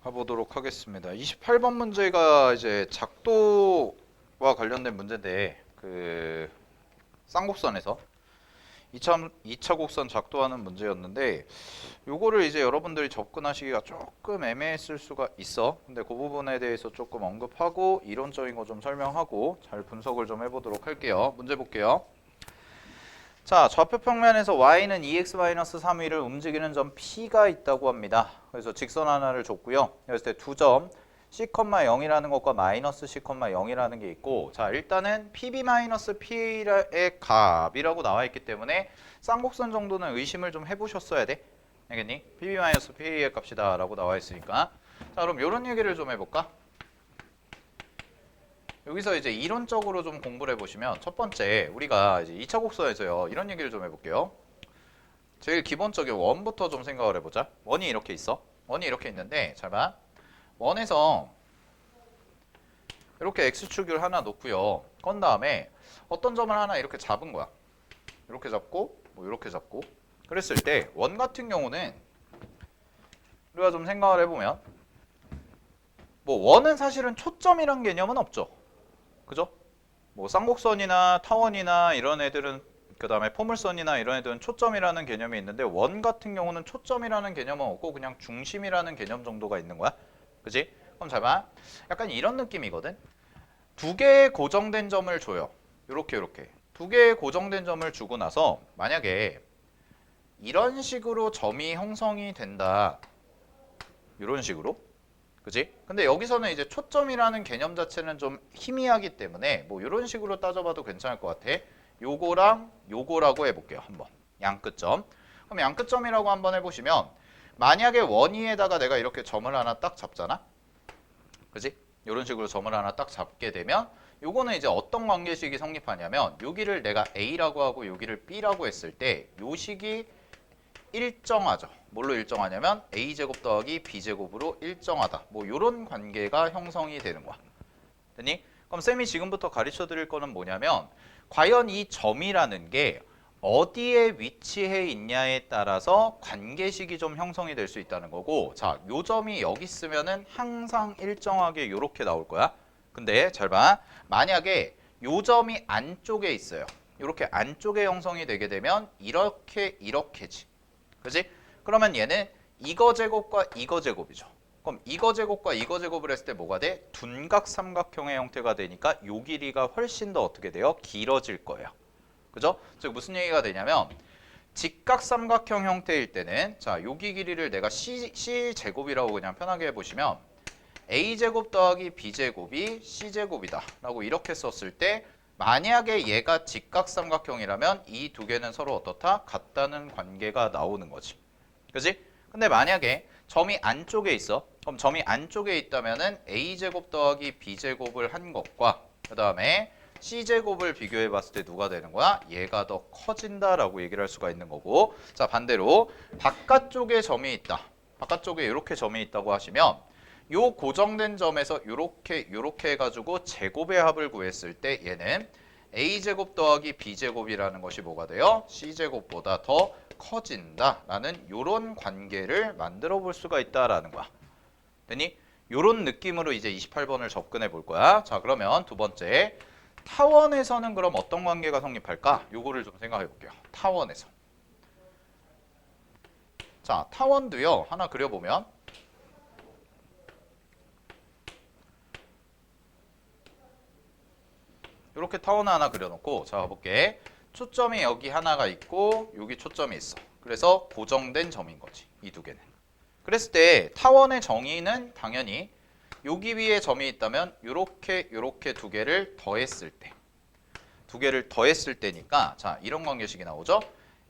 가보도록 하겠습니다. 28번 문제가 이제 작도와 관련된 문제인데 쌍곡선에서 2차 곡선 작도하는 문제였는데 요거를 이제 여러분들이 접근하시기가 조금 애매했을 수가 있어. 근데 그 부분에 대해서 조금 언급하고 이론적인 거 좀 설명하고 잘 분석을 좀 해보도록 할게요. 문제 볼게요. 자, 좌표 평면에서 y는 2x-3위를 움직이는 점 P가 있다고 합니다. 그래서 직선 하나를 줬고요. 그랬을 때 두 점 C,0이라는 것과 마이너스 C,0이라는 게 있고, 자, 일단은 PB-P의 값이라고 나와 있기 때문에 쌍곡선 정도는 의심을 좀 해보셨어야 돼. 알겠니? PB-P의 값이다 라고 나와 있으니까. 자, 그럼 이런 얘기를 좀 해볼까? 여기서 이제 이론적으로 좀 공부를 해보시면 첫 번째 우리가 이제 2차 곡선에서요 이런 얘기를 좀 해볼게요. 제일 기본적인 원부터 좀 생각을 해보자. 원이 이렇게 있어. 원이 이렇게 있는데 잘 봐. 원에서 이렇게 x축을 하나 놓고요. 건 다음에 어떤 점을 하나 이렇게 잡은 거야. 이렇게 잡고 뭐 이렇게 잡고 그랬을 때 원 같은 경우는 우리가 좀 생각을 해보면 뭐 원은 사실은 초점이란 개념은 없죠. 그죠? 뭐 쌍곡선이나 타원이나 이런 애들은 그 다음에 포물선이나 이런 애들은 초점이라는 개념이 있는데 원 같은 경우는 초점이라는 개념은 없고 그냥 중심이라는 개념 정도가 있는 거야. 그지? 그럼 잘 봐. 약간 이런 느낌이거든. 두 개의 고정된 점을 줘요. 요렇게 두 개의 고정된 점을 주고 나서 만약에 이런 식으로 점이 형성이 된다. 이런 식으로. 그지? 근데 여기서는 이제 초점이라는 개념 자체는 좀 희미하기 때문에 뭐 이런 식으로 따져봐도 괜찮을 것 같아. 요거랑 요거라고 해볼게요. 한번 양끝점. 그럼 양끝점이라고 한번 해보시면 만약에 원위에다가 내가 이렇게 점을 하나 딱 잡잖아. 그지? 이런 식으로 점을 하나 딱 잡게 되면 요거는 이제 어떤 관계식이 성립하냐면 여기를 내가 A라고 하고 여기를 B라고 했을 때 요 식이 일정하죠. 뭘로 일정하냐면 a제곱 더하기 b제곱으로 일정하다. 뭐 이런 관계가 형성이 되는 거야. 됐니? 그럼 쌤이 지금부터 가르쳐 드릴 거는 뭐냐면 과연 이 점이라는 게 어디에 위치해 있냐에 따라서 관계식이 좀 형성이 될 수 있다는 거고, 자, 요 점이 여기 있으면은 항상 일정하게 요렇게 나올 거야. 근데 잘 봐. 만약에 요 점이 안쪽에 있어요. 요렇게 안쪽에 형성이 되게 되면 이렇게지. 그지? 그러면 얘는 이거 제곱과 이거 제곱이죠. 그럼 이거 제곱과 이거 제곱을 했을 때 뭐가 돼? 둔각 삼각형의 형태가 되니까 요 길이가 훨씬 더 어떻게 돼요? 길어질 거예요. 그죠? 즉 무슨 얘기가 되냐면 직각 삼각형 형태일 때는 자 여기 길이를 내가 C 제곱이라고 그냥 편하게 해보시면 A제곱 더하기 B제곱이 C제곱이다 라고 이렇게 썼을 때 만약에 얘가 직각삼각형이라면 이 두 개는 서로 어떻다? 같다는 관계가 나오는 거지. 그지? 근데 만약에 점이 안쪽에 있어. 그럼 점이 안쪽에 있다면은 A제곱 더하기 B제곱을 한 것과 그 다음에 C제곱을 비교해 봤을 때 누가 되는 거야? 얘가 더 커진다라고 얘기를 할 수가 있는 거고, 자 반대로 바깥쪽에 점이 있다. 바깥쪽에 이렇게 점이 있다고 하시면 요 고정된 점에서 요렇게 해가지고 제곱의 합을 구했을 때 얘는 a제곱 더하기 b제곱이라는 것이 뭐가 돼요? c제곱보다 더 커진다라는 요런 관계를 만들어 볼 수가 있다라는 거야. 되니? 요런 느낌으로 이제 28번을 접근해 볼 거야. 자, 그러면 두 번째 타원에서는 그럼 어떤 관계가 성립할까? 요거를 좀 생각해 볼게요. 타원에서. 자, 타원도요. 하나 그려보면 이렇게 타원 하나 그려놓고 자 볼게. 초점이 여기 하나가 있고 여기 초점이 있어. 그래서 고정된 점인 거지. 이 두 개는. 그랬을 때 타원의 정의는 당연히 여기 위에 점이 있다면 이렇게 두 개를 더했을 때 두 개를 더했을 때니까 자 이런 관계식이 나오죠.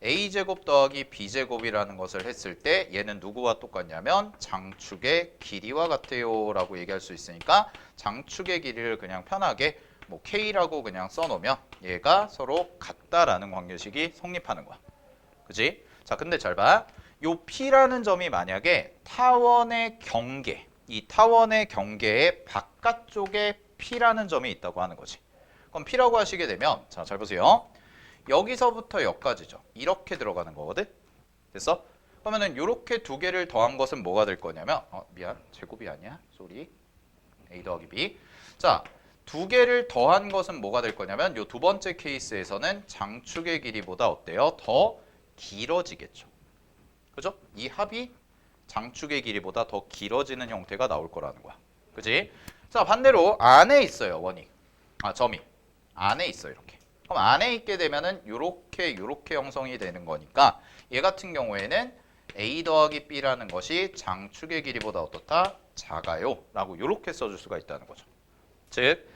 a제곱 더하기 b제곱이라는 것을 했을 때 얘는 누구와 똑같냐면 장축의 길이와 같아요 라고 얘기할 수 있으니까 장축의 길이를 그냥 편하게 뭐 K라고 그냥 써놓으면 얘가 서로 같다라는 관계식이 성립하는 거야. 그지? 자, 근데 잘 봐. 요 P라는 점이 만약에 타원의 경계, 이 타원의 경계의 바깥쪽에 P라는 점이 있다고 하는 거지. 그럼 P라고 하시게 되면, 자, 잘 보세요. 여기서부터 여기까지죠. 이렇게 들어가는 거거든. 됐어? 그러면은 요렇게 두 개를 더한 것은 뭐가 될 거냐면 미안. 제곱이 아니야. 쏘리. A 더하기 B. 자, 두 개를 더한 것은 뭐가 될 거냐면 요 두 번째 케이스에서는 장축의 길이보다 어때요? 더 길어지겠죠. 그죠? 이 합이 장축의 길이보다 더 길어지는 형태가 나올 거라는 거야. 그지? 자, 반대로 안에 있어요, 원이. 점이. 안에 있어, 이렇게. 그럼 안에 있게 되면은 요렇게 형성이 되는 거니까 얘 같은 경우에는 A 더하기 B라는 것이 장축의 길이보다 어떻다? 작아요. 라고 요렇게 써줄 수가 있다는 거죠. 즉,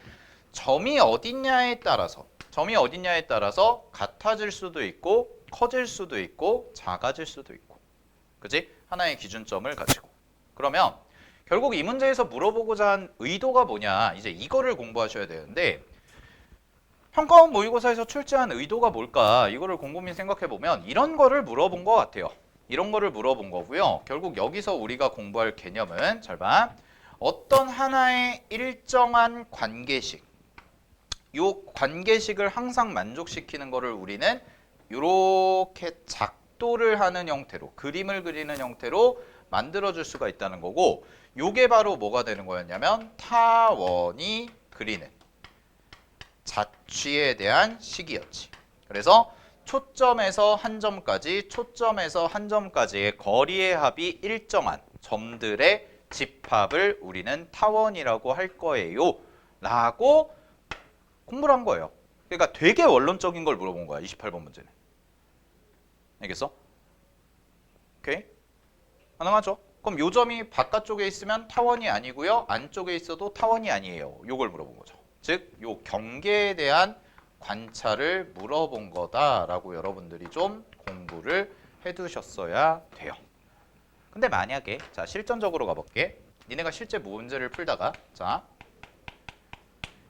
점이 어딨냐에 따라서 같아질 수도 있고 커질 수도 있고 작아질 수도 있고. 그지? 하나의 기준점을 가지고. 그러면 결국 이 문제에서 물어보고자 한 의도가 뭐냐? 이제 이거를 공부하셔야 되는데 평가원 모의고사에서 출제한 의도가 뭘까? 이거를 곰곰이 생각해 보면 이런 거를 물어본 것 같아요. 이런 거를 물어본 거고요. 결국 여기서 우리가 공부할 개념은 잘 봐. 어떤 하나의 일정한 관계식, 요 관계식을 항상 만족시키는 거를 우리는 이렇게 작도를 하는 형태로, 그림을 그리는 형태로 만들어줄 수가 있다는 거고, 요게 바로 뭐가 되는 거였냐면 타원이 그리는 자취에 대한 식이었지. 그래서 초점에서 한 점까지의 거리의 합이 일정한 점들의 집합을 우리는 타원이라고 할 거예요. 라고 공부를 한 거예요. 그러니까 되게 원론적인 걸 물어본 거야. 28번 문제는. 알겠어? 오케이? 가능하죠? 그럼 요 점이 바깥쪽에 있으면 타원이 아니고요. 안쪽에 있어도 타원이 아니에요. 요걸 물어본 거죠. 즉, 요 경계에 대한 관찰을 물어본 거다라고 여러분들이 좀 공부를 해두셨어야 돼요. 근데 만약에 자 실전적으로 가볼게. 니네가 실제 문제를 풀다가 자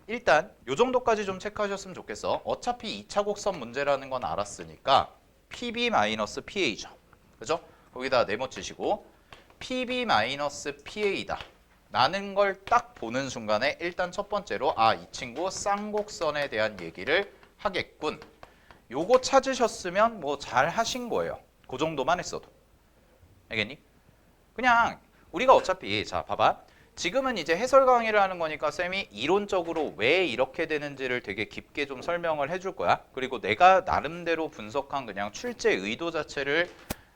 일단 요 정도까지 좀 체크하셨으면 좋겠어. 어차피 2차 곡선 문제라는 건 알았으니까 PB-PA죠. 그죠? 거기다 네모치시고 PB-PA다. 라는 걸 딱 보는 순간에 일단 첫 번째로 이 친구 쌍곡선에 대한 얘기를 하겠군. 요거 찾으셨으면 뭐 잘 하신 거예요. 그 정도만 했어도. 알겠니? 그냥 우리가 어차피 자 봐봐. 지금은 이제 해설 강의를 하는 거니까 쌤이 이론적으로 왜 이렇게 되는지를 되게 깊게 좀 설명을 해줄 거야. 그리고 내가 나름대로 분석한 그냥 출제 의도 자체를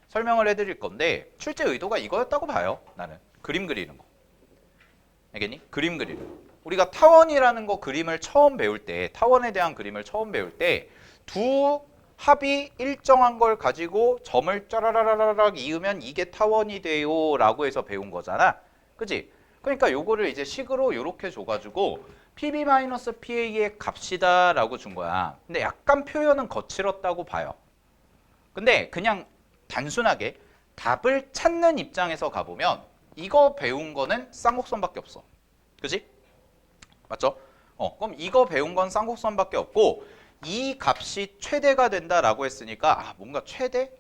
설명을 해드릴 건데 출제 의도가 이거였다고 봐요. 나는 그림 그리는 거. 알겠니? 그림 그리는 거. 우리가 타원이라는 거 그림을 처음 배울 때 타원에 대한 그림을 처음 배울 때 두 합이 일정한 걸 가지고 점을 짜라라라락 이으면 이게 타원이 돼요 라고 해서 배운 거잖아. 그치? 그러니까 요거를 이제 식으로 요렇게 줘가지고 PB-PA의 값이다 라고 준 거야. 근데 약간 표현은 거칠었다고 봐요. 근데 그냥 단순하게 답을 찾는 입장에서 가보면 이거 배운 거는 쌍곡선밖에 없어. 그치? 맞죠? 그럼 이거 배운 건 쌍곡선밖에 없고 이 값이 최대가 된다라고 했으니까 뭔가 최대?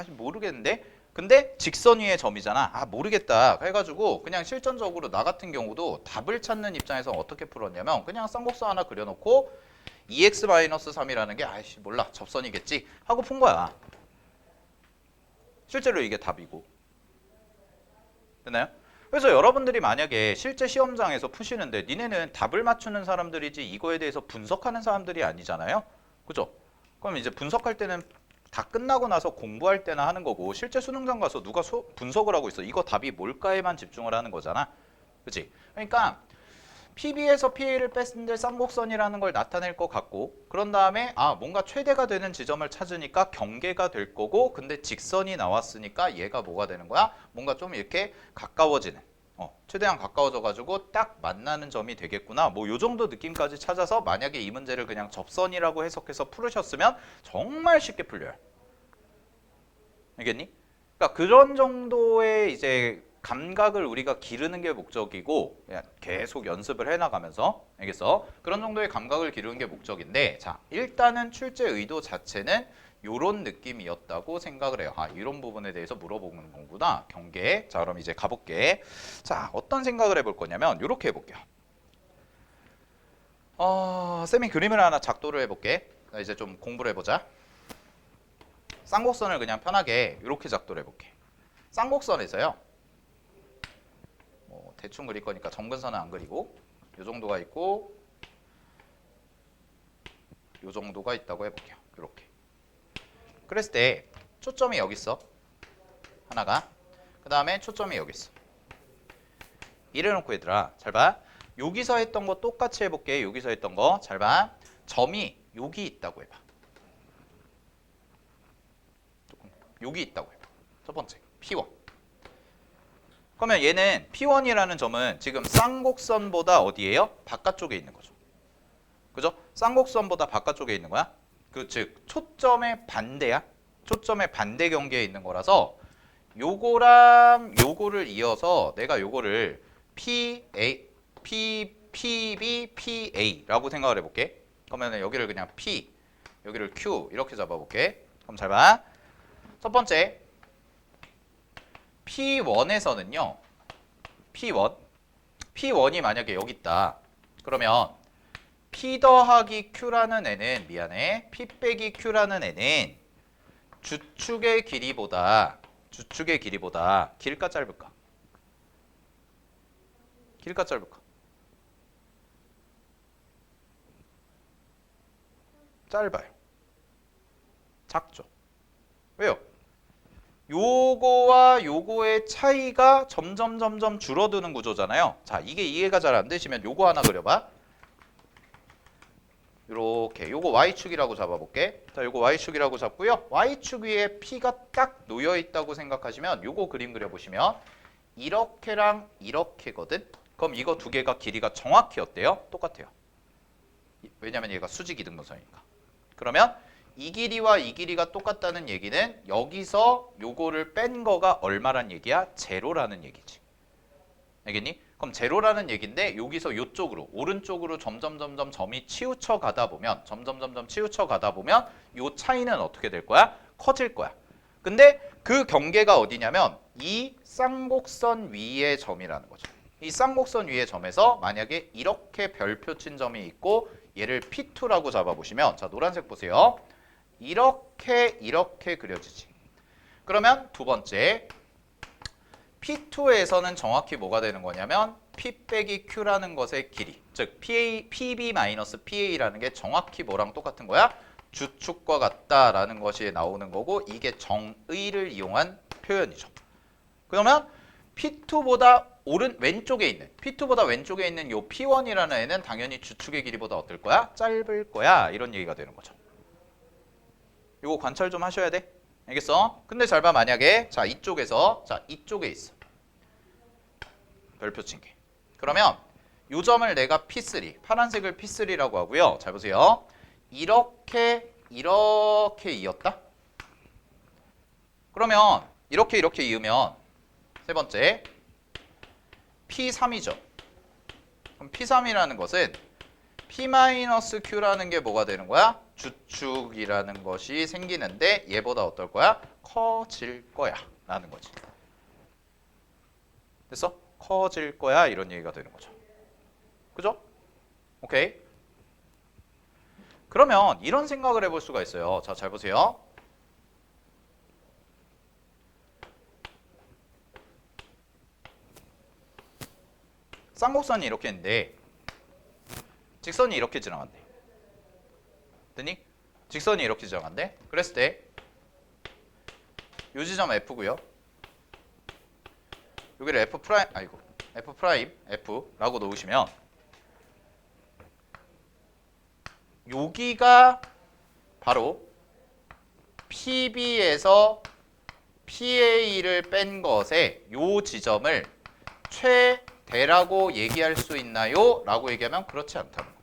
모르겠는데? 근데 직선 위의 점이잖아. 모르겠다 해가지고 그냥 실전적으로 나 같은 경우도 답을 찾는 입장에서 어떻게 풀었냐면 그냥 쌍곡선 하나 그려놓고 2x-3이라는 게 몰라 접선이겠지 하고 푼 거야. 실제로 이게 답이고. 됐나요? 그래서 여러분들이 만약에 실제 시험장에서 푸시는데 니네는 답을 맞추는 사람들이지 이거에 대해서 분석하는 사람들이 아니잖아요. 그죠? 그럼 이제 분석할 때는 다 끝나고 나서 공부할 때나 하는 거고 실제 수능장 가서 누가 분석을 하고 있어. 이거 답이 뭘까에만 집중을 하는 거잖아. 그치? 그러니까 PB에서 PA를 뺐는데 쌍곡선이라는 걸 나타낼 것 같고 그런 다음에 뭔가 최대가 되는 지점을 찾으니까 경계가 될 거고 근데 직선이 나왔으니까 얘가 뭐가 되는 거야? 뭔가 좀 이렇게 가까워지는 최대한 가까워져 가지고 딱 만나는 점이 되겠구나 뭐 요 정도 느낌까지 찾아서 만약에 이 문제를 그냥 접선이라고 해석해서 풀으셨으면 정말 쉽게 풀려요. 알겠니? 그러니까 그런 정도의 이제 감각을 우리가 기르는 게 목적이고 계속 연습을 해나가면서 알겠어? 그런 정도의 감각을 기르는 게 목적인데 자 일단은 출제 의도 자체는 요런 느낌이었다고 생각을 해요. 이런 부분에 대해서 물어보는 거구나. 경계. 자 그럼 이제 가볼게. 자 어떤 생각을 해볼 거냐면 요렇게 해볼게요. 쌤이 그림을 하나 작도를 해볼게. 이제 좀 공부를 해보자. 쌍곡선을 그냥 편하게 이렇게 작도를 해볼게. 쌍곡선에서요. 뭐 대충 그릴 거니까 점근선은 안 그리고 이 정도가 있고 이 정도가 있다고 해볼게요. 이렇게. 그랬을 때 초점이 여기 있어. 하나가. 그 다음에 초점이 여기 있어. 이래놓고 얘들아 잘 봐. 여기서 했던 거 똑같이 해볼게. 여기서 했던 거 잘 봐. 점이 여기 있다고 해봐. 여기 있다고 해봐. 첫 번째 P1. 그러면 얘는 P1이라는 점은 지금 쌍곡선보다 어디예요? 바깥쪽에 있는 거죠. 그죠? 쌍곡선보다 바깥쪽에 있는 거야. 즉 초점의 반대야. 초점의 반대 경계에 있는 거라서 요거랑 요거를 이어서 내가 요거를 PA, PB, PA라고 생각을 해볼게. 그러면 여기를 그냥 P, 여기를 Q 이렇게 잡아볼게. 그럼 잘 봐. 첫 번째 P1에서는요. P1이 만약에 여기 있다. 그러면 P 더하기 Q라는 애는 미안해. P 빼기 Q라는 애는 주축의 길이보다 길까 짧을까? 길까 짧을까? 짧아요. 작죠. 왜요? 요거와 요거의 차이가 점점 줄어드는 구조잖아요. 자, 이게 이해가 잘 안 되시면 요거 하나 그려봐. 요렇게 요거 Y축이라고 잡아볼게. 자, 요거 Y축이라고 잡고요. Y축 위에 P가 딱 놓여 있다고 생각하시면 요거 그림 그려보시면 이렇게랑 이렇게거든. 그럼 이거 두 개가 길이가 정확히 어때요? 똑같아요. 왜냐면 얘가 수직 이등분선이니까. 그러면 이 길이와 이 길이가 똑같다는 얘기는 여기서 요거를 뺀 거가 얼마란 얘기야? 제로라는 얘기지. 알겠니? 그럼 제로라는 얘기인데 여기서 요쪽으로 오른쪽으로 점점 점이 치우쳐 가다 보면 요 차이는 어떻게 될 거야? 커질 거야. 근데 그 경계가 어디냐면 이 쌍곡선 위의 점이라는 거죠. 이 쌍곡선 위의 점에서 만약에 이렇게 별표 친 점이 있고 얘를 P2라고 잡아보시면 자, 노란색 보세요. 이렇게 그려지지. 그러면 두 번째 P2에서는 정확히 뭐가 되는 거냐면 P 빼기 Q라는 것의 길이, 즉 PB-PA라는 게 정확히 뭐랑 똑같은 거야? 주축과 같다라는 것이 나오는 거고 이게 정의를 이용한 표현이죠. 그러면 P2보다 왼쪽에 있는 요 P1이라는 애는 당연히 주축의 길이보다 어떨 거야? 짧을 거야. 이런 얘기가 되는 거죠. 이거 관찰 좀 하셔야 돼. 알겠어? 근데 잘 봐. 만약에 자 이쪽에 있어. 별표 친 게. 그러면 요 점을 내가 P3, 파란색을 P3라고 하고요. 잘 보세요. 이렇게 이었다. 그러면 이렇게 이으면 세 번째 P3이죠. 그럼 P3이라는 것은 P-Q라는 게 뭐가 되는 거야? 주축이라는 것이 생기는데 얘보다 어떨 거야? 커질 거야 라는 거지. 됐어? 커질 거야 이런 얘기가 되는 거죠. 그죠? 오케이. 그러면 이런 생각을 해볼 수가 있어요. 자, 잘 보세요. 쌍곡선이 이렇게 있는데 직선이 이렇게 지나간대. 됐니? 직선이 이렇게 지나간대. 그랬을 때 요 지점 F고요. 여기를 F'F라고 놓으시면 여기가 바로 PB에서 PA를 뺀 것에 요 지점을 최대라고 얘기할 수 있나요? 라고 얘기하면 그렇지 않다는 거.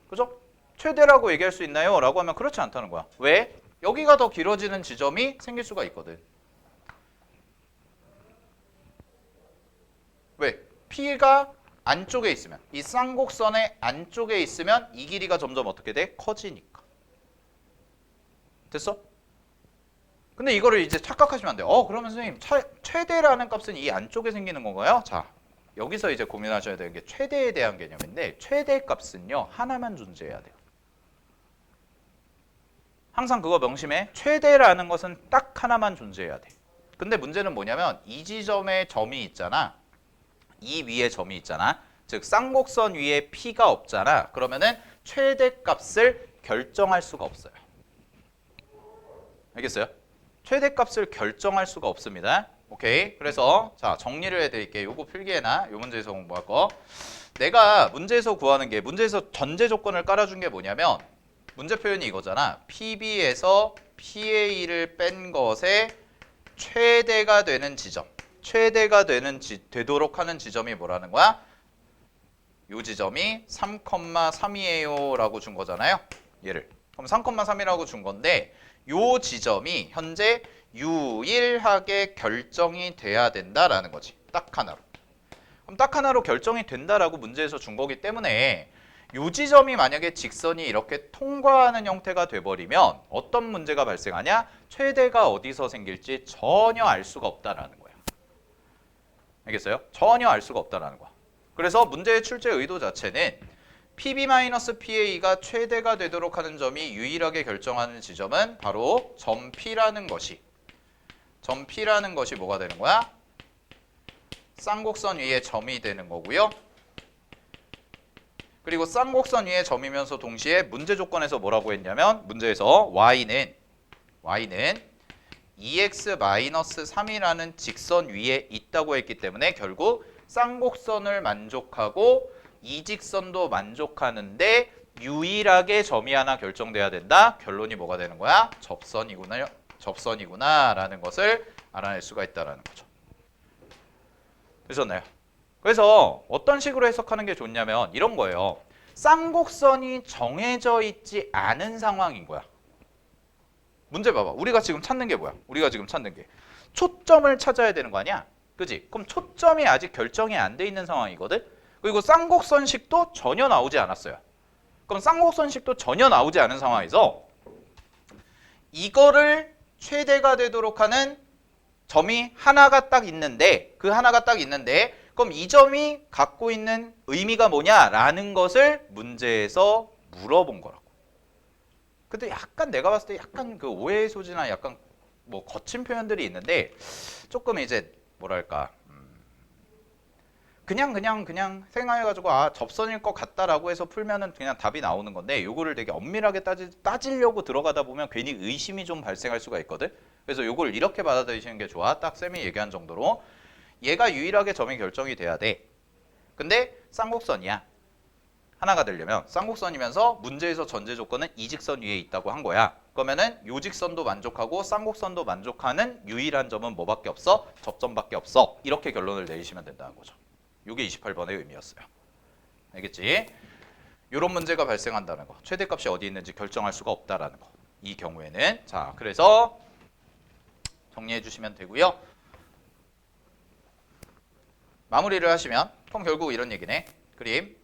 그죠? 최대라고 얘기할 수 있나요? 라고 하면 그렇지 않다는 거야. 왜? 여기가 더 길어지는 지점이 생길 수가 있거든. 왜? P가 안쪽에 있으면, 이 쌍곡선의 안쪽에 있으면 이 길이가 점점 어떻게 돼? 커지니까. 됐어? 근데 이거를 이제 착각하시면 안 돼요. 그러면 선생님 최대라는 값은 이 안쪽에 생기는 건가요? 자, 여기서 이제 고민하셔야 되는 게 최대에 대한 개념인데 최대 값은요 하나만 존재해야 돼요. 항상 그거 명심해. 최대라는 것은 딱 하나만 존재해야 돼. 근데 문제는 뭐냐면 이 지점에 점이 있잖아. 이 위에 점이 있잖아. 즉 쌍곡선 위에 P가 없잖아. 그러면은 최대값을 결정할 수가 없어요. 알겠어요? 최대값을 결정할 수가 없습니다. 오케이. 그래서 자 정리를 해드릴게요. 요거 필기해놔. 요 문제에서 공부할 거. 내가 문제에서 구하는 게 문제에서 전제 조건을 깔아준 게 뭐냐면 문제 표현이 이거잖아. PB에서 PA를 뺀 것의 최대가 되는 지점. 최대가 되도록 하는 지점이 뭐라는 거야? 요 지점이 3,3이에요 라고 준 거잖아요. 얘를. 그럼 3,3이라고 준 건데 요 지점이 현재 유일하게 결정이 돼야 된다라는 거지. 딱 하나로. 그럼 딱 하나로 결정이 된다라고 문제에서 준 거기 때문에 요 지점이 만약에 직선이 이렇게 통과하는 형태가 돼버리면 어떤 문제가 발생하냐? 최대가 어디서 생길지 전혀 알 수가 없다라는 거야. 알겠어요? 전혀 알 수가 없다라는 거야. 그래서 문제의 출제 의도 자체는 PB-PA가 최대가 되도록 하는 점이 유일하게 결정하는 지점은 바로 점 P라는 것이 뭐가 되는 거야? 쌍곡선 위에 점이 되는 거고요. 그리고 쌍곡선 위에 점이면서 동시에 문제 조건에서 뭐라고 했냐면 문제에서 y는 EX-3이라는 직선 위에 있다고 했기 때문에 결국 쌍곡선을 만족하고 이 직선도 만족하는데 유일하게 점이 하나 결정돼야 된다. 결론이 뭐가 되는 거야? 접선이구나라는 것을 알아낼 수가 있다라는 거죠. 되셨나요? 그래서 어떤 식으로 해석하는 게 좋냐면 이런 거예요. 쌍곡선이 정해져 있지 않은 상황인 거야. 문제 봐봐. 우리가 지금 찾는 게 뭐야? 우리가 지금 찾는 게 초점을 찾아야 되는 거 아니야? 그지? 그럼 초점이 아직 결정이 안 돼 있는 상황이거든? 그리고 쌍곡선식도 전혀 나오지 않았어요. 그럼 쌍곡선식도 전혀 나오지 않은 상황에서 이거를 최대가 되도록 하는 점이 하나가 딱 있는데 그럼 이 점이 갖고 있는 의미가 뭐냐라는 것을 문제에서 물어본 거라고. 근데 약간 내가 봤을 때 약간 그 오해의 소지나 약간 뭐 거친 표현들이 있는데 조금 이제 뭐랄까 그냥 생각해가지고 접선일 것 같다라고 해서 풀면은 그냥 답이 나오는 건데 요거를 되게 엄밀하게 따지려고 들어가다 보면 괜히 의심이 좀 발생할 수가 있거든. 그래서 요걸 이렇게 받아들이시는 게 좋아. 딱 쌤이 얘기한 정도로 얘가 유일하게 점이 결정이 돼야 돼. 근데 쌍곡선이야. 하나가 되려면 쌍곡선이면서 문제에서 전제 조건은 이 직선 위에 있다고 한 거야. 그러면은 요 직선도 만족하고 쌍곡선도 만족하는 유일한 점은 뭐밖에 없어? 접점밖에 없어. 이렇게 결론을 내리시면 된다는 거죠. 이게 28번의 의미였어요. 알겠지? 이런 문제가 발생한다는 거. 최대값이 어디 있는지 결정할 수가 없다라는 거. 이 경우에는 자, 그래서 정리해 주시면 되고요. 마무리를 하시면 그럼 결국 이런 얘기네. 그림.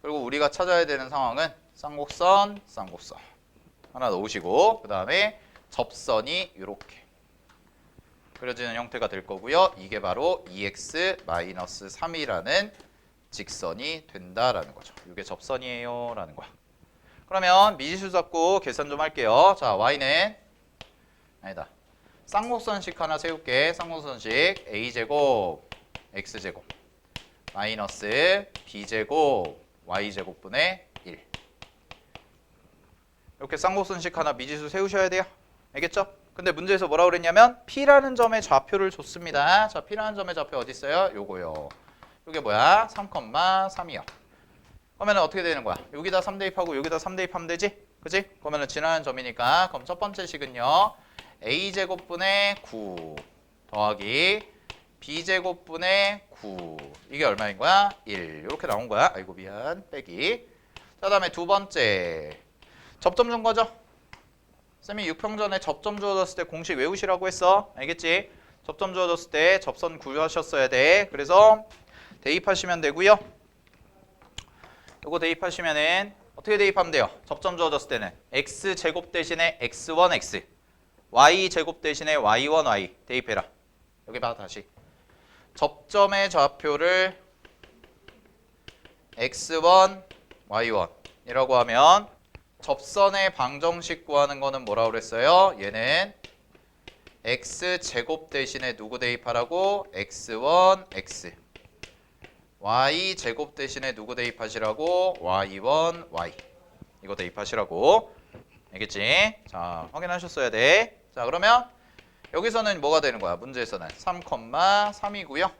그리고 우리가 찾아야 되는 상황은 쌍곡선 하나 넣으시고 그 다음에 접선이 이렇게 그려지는 형태가 될 거고요. 이게 바로 EX-3이라는 직선이 된다라는 거죠. 이게 접선이에요 라는 거야. 그러면 미지수 잡고 계산 좀 할게요. 자, Y는 아니다. 쌍곡선식 하나 세울게. 쌍곡선식 A제곱 X제곱 마이너스 B제곱 Y제곱분의 1 이렇게 쌍곡선식 하나 미지수 세우셔야 돼요. 알겠죠? 근데 문제에서 뭐라고 그랬냐면 P라는 점의 좌표를 줬습니다. 자, P라는 점의 좌표 어디 있어요? 요거요. 요게 뭐야? 3,3이요. 그러면 어떻게 되는 거야? 여기다 3 대입하고 여기다 3 대입하면 되지? 그치? 그러면 지나는 점이니까 그럼 첫 번째 식은요. A제곱분의 9 더하기 B제곱분의 9 이게 얼마인 거야? 1 이렇게 나온 거야. 아이고 미안. 빼기. 자, 다음에 두 번째 접점 준 거죠? 쌤이 6평전에 접점 주어졌을 때 공식 외우시라고 했어. 알겠지? 접점 주어졌을 때 접선 구하셨어야 돼. 그래서 대입하시면 되고요. 요거 대입하시면은 어떻게 대입하면 돼요? 접점 주어졌을 때는 x제곱 대신에 x1x y제곱 대신에 y1y 대입해라. 여기 봐 다시. 접점의 좌표를 x1, y1 이라고 하면 접선의 방정식 구하는 거는 뭐라고 그랬어요? 얘는 x제곱 대신에 누구 대입하라고? x1, x. y제곱 대신에 누구 대입하시라고? y1, y. 이거 대입하시라고. 알겠지? 자, 확인하셨어야 돼. 자, 그러면 여기서는 뭐가 되는 거야? 문제에서는 3,3이고요.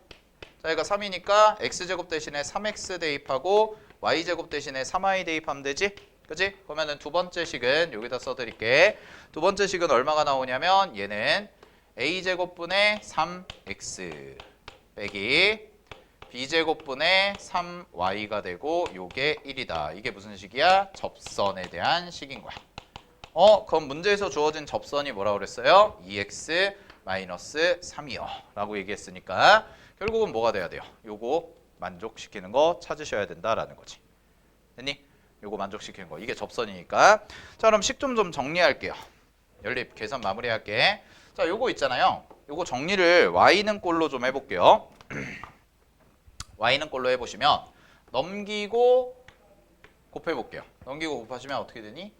자, 얘가 3이니까 x제곱 대신에 3x 대입하고 y제곱 대신에 3y 대입하면 되지? 그치? 그러면은 두 번째 식은 여기다 써드릴게. 두 번째 식은 얼마가 나오냐면 얘는 a제곱분의 3x 빼기 b제곱분의 3y가 되고 요게 1이다. 이게 무슨 식이야? 접선에 대한 식인 거야. 그럼 문제에서 주어진 접선이 뭐라고 그랬어요? 2x-3이요 라고 얘기했으니까 결국은 뭐가 돼야 돼요? 요거 만족시키는 거 찾으셔야 된다라는 거지. 됐니? 요거 만족시키는 거. 이게 접선이니까. 자, 그럼 식 좀 정리할게요. 연립 계산 마무리할게. 자, 요거 있잖아요. 요거 정리를 y는 꼴로 좀 해볼게요. y는 꼴로 해보시면 넘기고 곱해볼게요. 넘기고 곱하시면 어떻게 되니?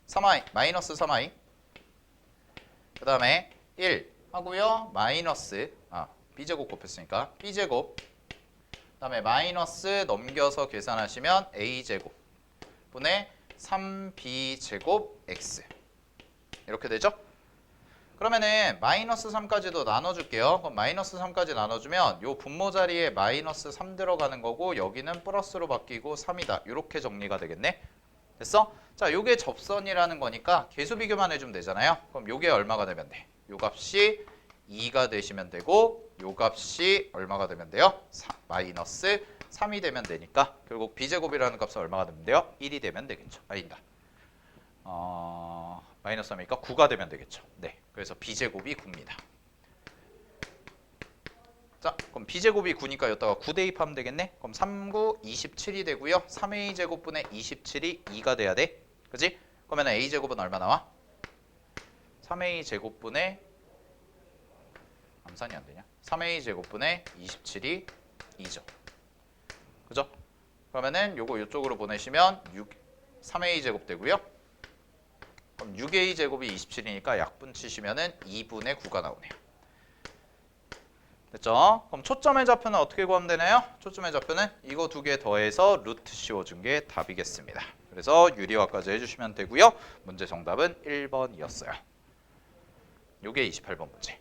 3i, 마이너스 3i. 그 다음에 1 하고요. 마이너스, b제곱 곱했으니까 b제곱. 그 다음에 마이너스 넘겨서 계산하시면 a제곱 분의 3b제곱 x. 이렇게 되죠? 그러면은 마이너스 3까지도 나눠줄게요. 그럼 마이너스 3까지 나눠주면 요 분모 자리에 마이너스 3 들어가는 거고 여기는 플러스로 바뀌고 3이다. 이렇게 정리가 되겠네. 됐어? 자, 요게 접선이라는 거니까 계수 비교만 해주면 되잖아요. 그럼 요게 얼마가 되면 돼? 요 값이 2가 되시면 되고 요 값이 얼마가 되면 돼요? 마이너스 3이 되면 되니까 결국 b제곱이라는 값은 얼마가 되면 돼요? 1이 되면 되겠죠. 아니다. 마이너스 3이니까 9가 되면 되겠죠. 네, 그래서 b제곱이 9입니다. 자, 그럼 b제곱이 9니까 여기다가 9 대입하면 되겠네. 그럼 3, 9, 27이 되고요. 3a제곱분의 27이 2가 돼야 돼. 그지? 그러면 a제곱은 얼마 나와? 3a제곱분의 암산이 안 되냐? 3a제곱분의 27이 2죠. 그죠? 그러면은 요거 이쪽으로 보내시면 3a제곱 되고요. 그럼 6a제곱이 27이니까 약분 치시면은 2분의 9가 나오네요. 됐죠? 그럼 초점의 좌표는 어떻게 구하면 되나요? 초점의 좌표는 이거 두 개 더해서 루트 씌워준 게 답이겠습니다. 그래서 유리화까지 해주시면 되고요. 문제 정답은 1번이었어요. 요게 28번 문제.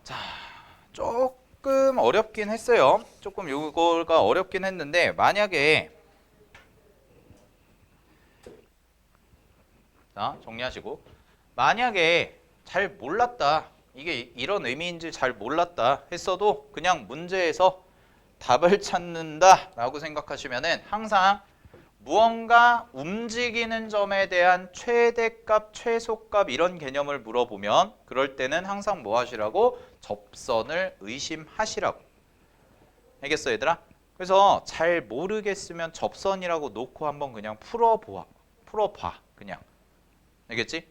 자, 조금 어렵긴 했어요. 조금 요거가 어렵긴 했는데 만약에 자, 정리하시고 만약에 잘 몰랐다. 이게 이런 의미인지 잘 몰랐다 했어도 그냥 문제에서 답을 찾는다 라고 생각하시면은 항상 무언가 움직이는 점에 대한 최대값, 최소값 이런 개념을 물어보면 그럴 때는 항상 뭐 하시라고? 접선을 의심하시라고. 알겠어 얘들아? 그래서 잘 모르겠으면 접선이라고 놓고 한번 그냥 풀어봐 그냥. 알겠지?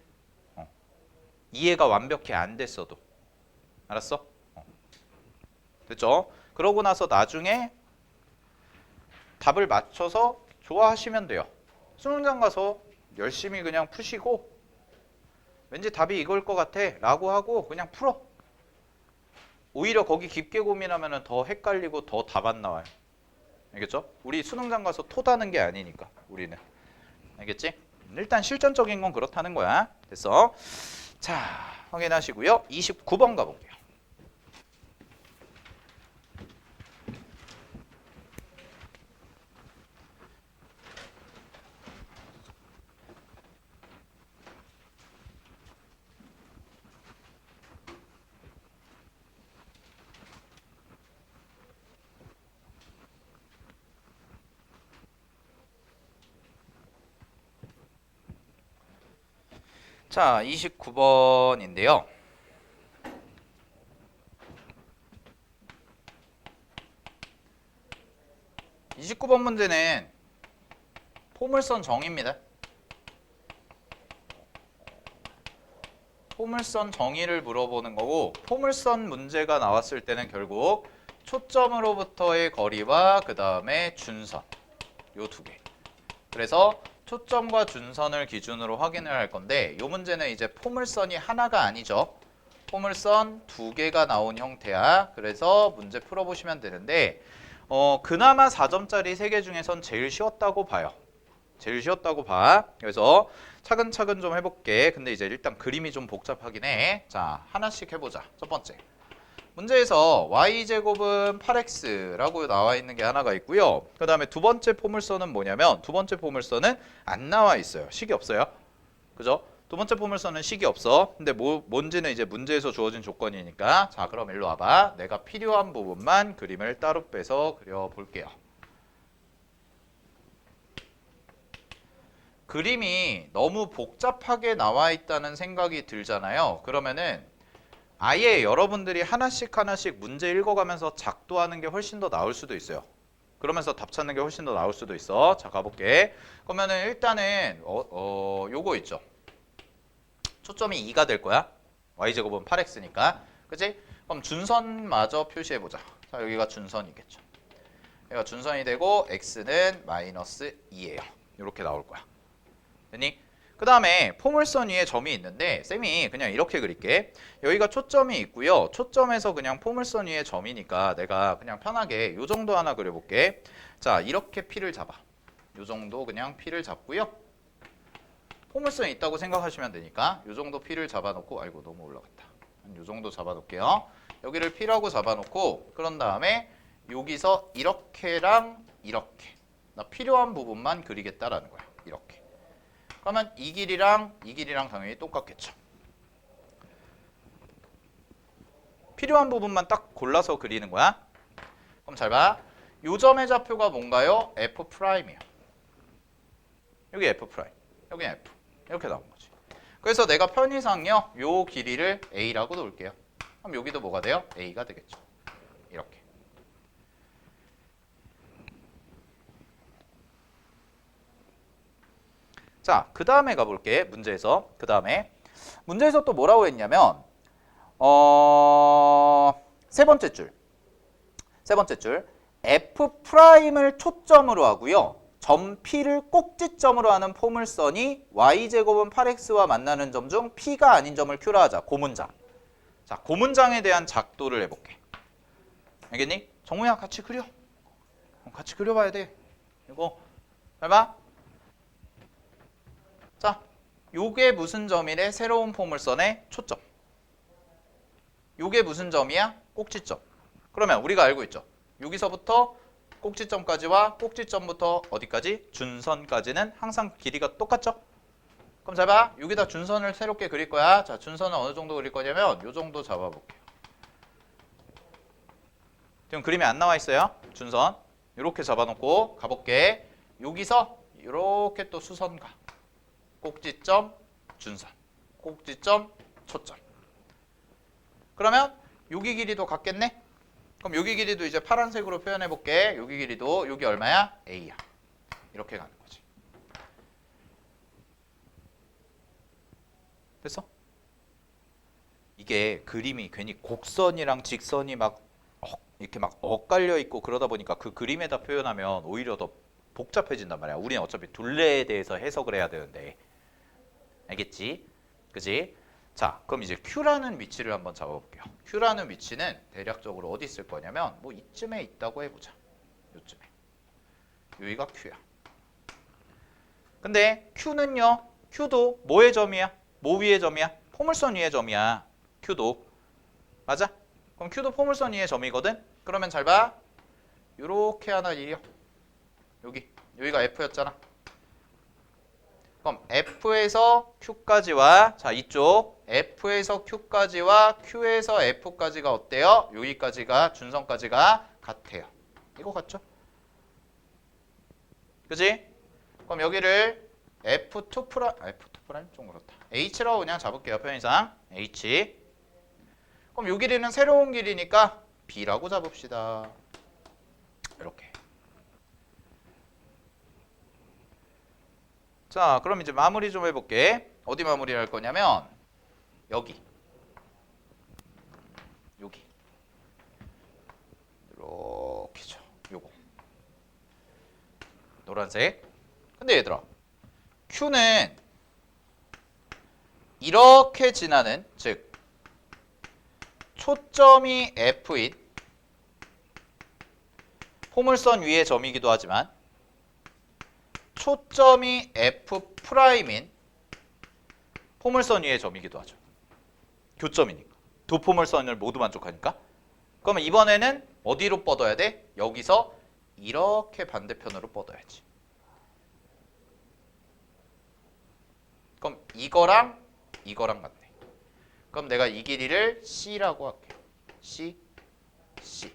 이해가 완벽히 안 됐어도. 알았어? 됐죠? 그러고 나서 나중에 답을 맞춰서 좋아하시면 돼요. 수능장 가서 열심히 그냥 푸시고 왠지 답이 이걸 것 같아 라고 하고 그냥 풀어. 오히려 거기 깊게 고민하면 더 헷갈리고 더 답 안 나와요. 알겠죠? 우리 수능장 가서 토다는 게 아니니까 우리는. 알겠지? 일단 실전적인 건 그렇다는 거야. 됐어? 자, 확인하시고요. 29번 가볼게요. 자, 29번인데요. 이 29번 문제는 포물선 정의입니다. 포물선 정의를 물어보는 거고 포물선 문제가 나왔을 때는 결국 초점으로부터의 거리와 그 다음에 준선 요 두 개. 그래서 초점과 준선을 기준으로 확인을 할 건데 요 문제는 이제 포물선이 하나가 아니죠. 포물선 두 개가 나온 형태야. 그래서 문제 풀어보시면 되는데 그나마 4점짜리 세 개 중에선 제일 쉬웠다고 봐요. 제일 쉬웠다고 봐. 그래서 차근차근 좀 해볼게. 근데 이제 일단 그림이 좀 복잡하긴 해. 자, 하나씩 해보자. 첫 번째. 문제에서 y제곱은 8x라고 나와 있는 게 하나가 있고요. 그 다음에 두 번째 포물선은 뭐냐면 두 번째 포물선은 안 나와 있어요. 식이 없어요. 그죠? 두 번째 포물선은 식이 없어. 근데 뭔지는 이제 문제에서 주어진 조건이니까. 자, 그럼 일로 와봐. 내가 필요한 부분만 그림을 따로 빼서 그려볼게요. 그림이 너무 복잡하게 나와 있다는 생각이 들잖아요. 그러면은 아예 여러분들이 하나씩 하나씩 문제 읽어가면서 작도하는 게 훨씬 더 나을 수도 있어요. 그러면서 답 찾는 게 훨씬 더 나을 수도 있어. 자, 가볼게. 그러면은 일단은 요거 있죠. 초점이 2가 될 거야. y제곱은 8x니까. 그치? 그럼 준선마저 표시해보자. 자, 여기가 준선이겠죠. 여기가 준선이 되고 x는 마이너스 2예요. 이렇게 나올 거야. 됐니? 그 다음에 포물선 위에 점이 있는데 쌤이 그냥 이렇게 그릴게. 여기가 초점이 있고요. 초점에서 그냥 포물선 위에 점이니까 내가 그냥 편하게 요 정도 하나 그려볼게. 자, 이렇게 P를 잡아. 요 정도 그냥 P를 잡고요. 포물선이 있다고 생각하시면 되니까 요 정도 P를 잡아놓고 아이고 너무 올라갔다. 요 정도 잡아놓을게요. 여기를 P라고 잡아놓고 그런 다음에 여기서 이렇게랑 이렇게 나 필요한 부분만 그리겠다라는 거야. 이렇게. 그러면 이 길이랑 당연히 똑같겠죠. 필요한 부분만 딱 골라서 그리는 거야. 그럼 잘 봐. 요 점의 좌표가 뭔가요? F'이에요. 여기 F', 여기 F. 이렇게 나온 거지. 그래서 내가 편의상요. 요 길이를 A라고 놓을게요. 그럼 여기도 뭐가 돼요? A가 되겠죠. 이렇게. 자, 그 다음에 가볼게. 문제에서. 그 다음에. 문제에서 또 뭐라고 했냐면 세 번째 줄. 세 번째 줄. F'을 초점으로 하고요. 점 P를 꼭지점으로 하는 포물선이 y제곱은 8x와 만나는 점 중 P가 아닌 점을 Q라 하자. 그 문장. 자, 그 문장에 대한 작도를 해볼게. 알겠니? 정우야 같이 그려. 같이 그려봐야 돼. 이거 잘 봐. 자, 요게 무슨 점이래? 새로운 포물선의 초점. 요게 무슨 점이야? 꼭지점. 그러면 우리가 알고 있죠. 여기서부터 꼭지점까지와 꼭지점부터 어디까지? 준선까지는 항상 길이가 똑같죠? 그럼 잘 봐. 여기다 준선을 새롭게 그릴 거야. 자, 준선은 어느 정도 그릴 거냐면 요 정도 잡아볼게요. 지금 그림이 안 나와 있어요. 준선. 이렇게 잡아놓고 가볼게. 여기서 이렇게 또 수선가. 꼭지점, 준선. 꼭지점, 초점. 그러면 여기 길이도 같겠네? 그럼 여기 길이도 이제 파란색으로 표현해 볼게. 여기 길이도 여기 얼마야? A야. 이렇게 가는 거지. 됐어? 이게 그림이 괜히 곡선이랑 직선이 막 이렇게 막 엇갈려 있고 그러다 보니까 그 그림에다 표현하면 오히려 더 복잡해진단 말이야. 우리는 어차피 둘레에 대해서 해석을 해야 되는데. 알겠지? 그지? 자, 그럼 이제 Q라는 위치를 한번 잡아볼게요. Q라는 위치는 대략적으로 어디 있을 거냐면 뭐 이쯤에 있다고 해보자. 요쯤에. 여기가 Q야. 근데 Q는요. Q도 뭐의 점이야? 뭐 위의 점이야? 포물선 위의 점이야. Q도. 맞아? 그럼 Q도 포물선 위의 점이거든? 그러면 잘 봐. 요렇게 하나 이려. 여기가 F였잖아. 그럼 F에서 Q까지와 자 이쪽 F에서 Q까지와 Q에서 F까지가 어때요? 여기까지가 준선까지가 같아요. 이거 같죠? 그지? 그럼 여기를 F2' 좀 그렇다. H라고 그냥 잡을게요. 편의상 H. 그럼 요 길이는 새로운 길이니까 B라고 잡읍시다. 이렇게. 자, 그럼 이제 마무리 좀 해볼게. 어디 마무리 할 거냐면 여기. 이렇게죠. 요거. 노란색. 근데 얘들아, Q는 이렇게 지나는, 즉 초점이 F인 포물선 위의 점이기도 하지만 초점이 F'인 포물선 위의 점이기도 하죠. 교점이니까. 두 포물선을 모두 만족하니까. 그러면 이번에는 어디로 뻗어야 돼? 여기서 이렇게 반대편으로 뻗어야지. 그럼 이거랑 이거랑 같네. 그럼 내가 이 길이를 C라고 할게. C, C.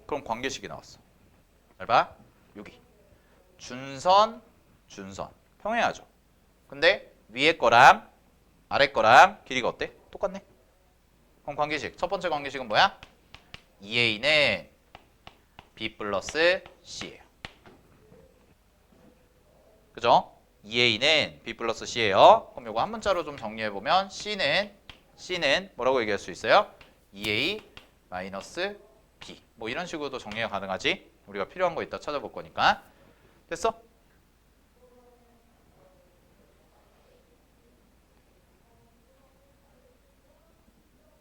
그럼 관계식이 나왔어. 잘 봐. 여기. 준선, 준선. 평행하죠. 근데 위에 거랑 아래 거랑 길이가 어때? 똑같네. 그럼 관계식. 첫 번째 관계식은 뭐야? 2A는 B 플러스 C예요. 그죠? 2A는 B 플러스 C예요. 그럼 이거 한 문자로 좀 정리해보면 C는 뭐라고 얘기할 수 있어요? 2A 마이너스 B. 뭐 이런 식으로도 정리가 가능하지. 우리가 필요한 거 이따 찾아볼 거니까. 됐어?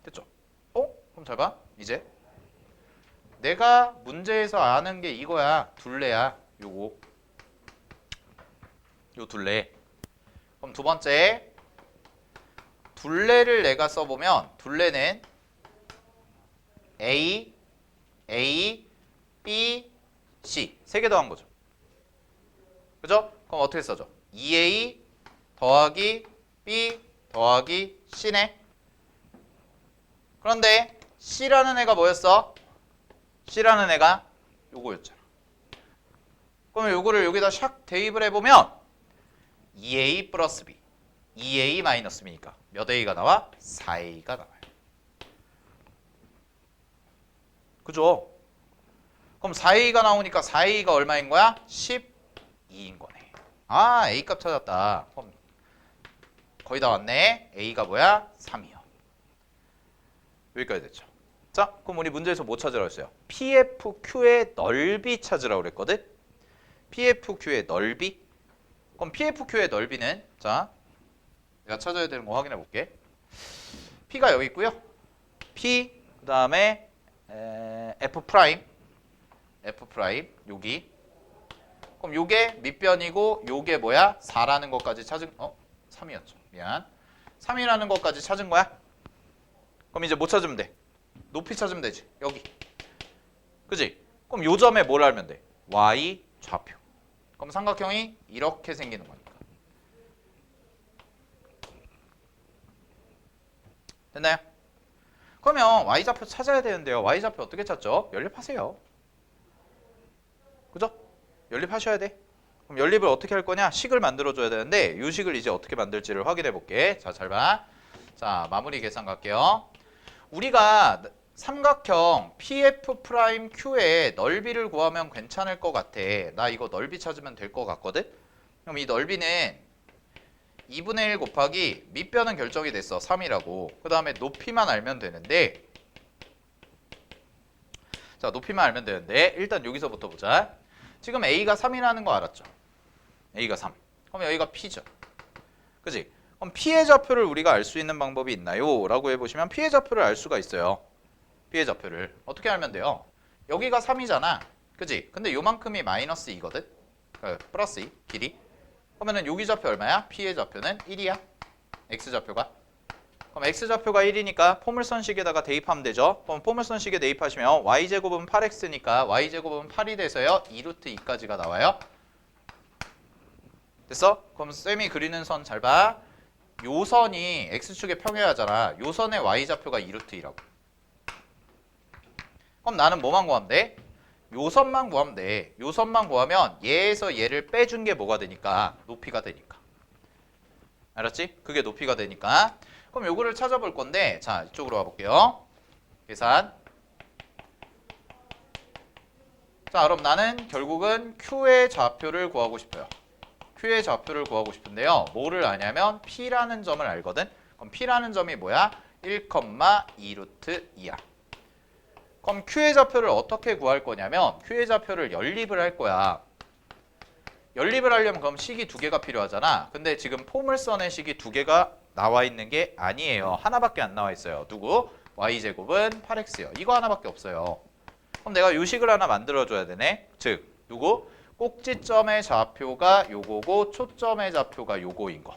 됐죠? 그럼 잘 봐. 이제 내가 문제에서 아는 게 이거야. 둘레야. 요거. 요 둘레. 그럼 두 번째 둘레를 내가 써보면 둘레는 A, B, C 세 개 더한 거죠. 그죠? 그럼 어떻게 써져? 2A 더하기 B 더하기 C네. 그런데 C라는 애가 뭐였어? C라는 애가 요거였잖아. 그러면 요거를 여기다 샥 대입을 해보면 2A 플러스 B 2A 마이너스 B니까 몇 A가 나와? 4A가 나와요. 그죠? 그럼 4A가 나오니까 4A가 얼마인 거야? 12인 거네. 아, A값 찾았다. 그럼 거의 다 왔네. A가 뭐야? 3이요. 여기까지 됐죠. 자, 그럼 우리 문제에서 뭐 찾으라고 했어요? PFQ의 넓이 찾으라고 그랬거든? PFQ의 넓이? 그럼 PFQ의 넓이는 자, 내가 찾아야 되는 거 확인해 볼게. P가 여기 있고요. P 그다음에 F 프라임 여기. 그럼 요게 밑변이고 요게 뭐야? 4라는 것까지 찾은 3이었죠. 미안. 3이라는 것까지 찾은 거야? 그럼 이제 뭐 찾으면 돼? 높이 찾으면 되지. 여기. 그지? 그럼 요 점에 뭘 알면 돼? Y 좌표. 그럼 삼각형이 이렇게 생기는 거니까. 됐나요? 그러면 Y좌표 찾아야 되는데요. Y좌표 어떻게 찾죠? 연립하세요. 그죠? 연립하셔야 돼. 그럼 연립을 어떻게 할 거냐? 식을 만들어줘야 되는데 이 식을 이제 어떻게 만들지를 확인해 볼게. 자, 잘 봐. 자, 마무리 계산 갈게요. 우리가 삼각형 PF'Q의 넓이를 구하면 괜찮을 것 같아. 나 이거 넓이 찾으면 될 것 같거든? 그럼 이 넓이는 2분의 1 곱하기 밑변은 결정이 됐어. 3이라고. 그 다음에 높이만 알면 되는데 자, 높이만 알면 되는데 일단 여기서부터 보자. 지금 A가 3이라는 거 알았죠? A가 3. 그럼 여기가 P죠. 그지? 그럼 P의 좌표를 우리가 알 수 있는 방법이 있나요? 라고 해보시면 P의 좌표를 알 수가 있어요. P의 좌표를. 어떻게 알면 돼요? 여기가 3이잖아. 그지? 근데 요만큼이 마이너스 2거든? 플러스 2, 길이. 그러면은 여기 좌표 얼마야? P의 좌표는 1이야. X좌표가. 그럼 X좌표가 1이니까 포물선식에다가 대입하면 되죠. 그럼 포물선식에 대입하시면 Y제곱은 8X니까 Y제곱은 8이 돼서요. 2루트 2까지가 나와요. 됐어? 그럼 쌤이 그리는 선 잘 봐. 요 선이 X축에 평행하잖아. 요 선의 Y좌표가 2루트 2라고. 그럼 나는 뭐만 구하면 돼? 요 선만 구하면 돼. 요 선만 구하면 얘에서 얘를 빼준 게 뭐가 되니까? 높이가 되니까. 알았지? 그게 높이가 되니까. 그럼 요거를 찾아볼 건데 자, 이쪽으로 와볼게요. 계산. 자, 그럼 나는 결국은 Q의 좌표를 구하고 싶어요. Q의 좌표를 구하고 싶은데요. 뭐를 아냐면 P라는 점을 알거든. 그럼 P라는 점이 뭐야? 1,2루트 2야. 그럼 Q의 좌표를 어떻게 구할 거냐면 Q의 좌표를 연립을 할 거야. 연립을 하려면 그럼 식이 두 개가 필요하잖아. 근데 지금 포물선의 식이 두 개가 나와 있는 게 아니에요. 하나밖에 안 나와 있어요. 누구? y제곱은 8x요. 이거 하나밖에 없어요. 그럼 내가 요 식을 하나 만들어줘야 되네. 즉 누구? 꼭지점의 좌표가 요거고 초점의 좌표가 요거인 거.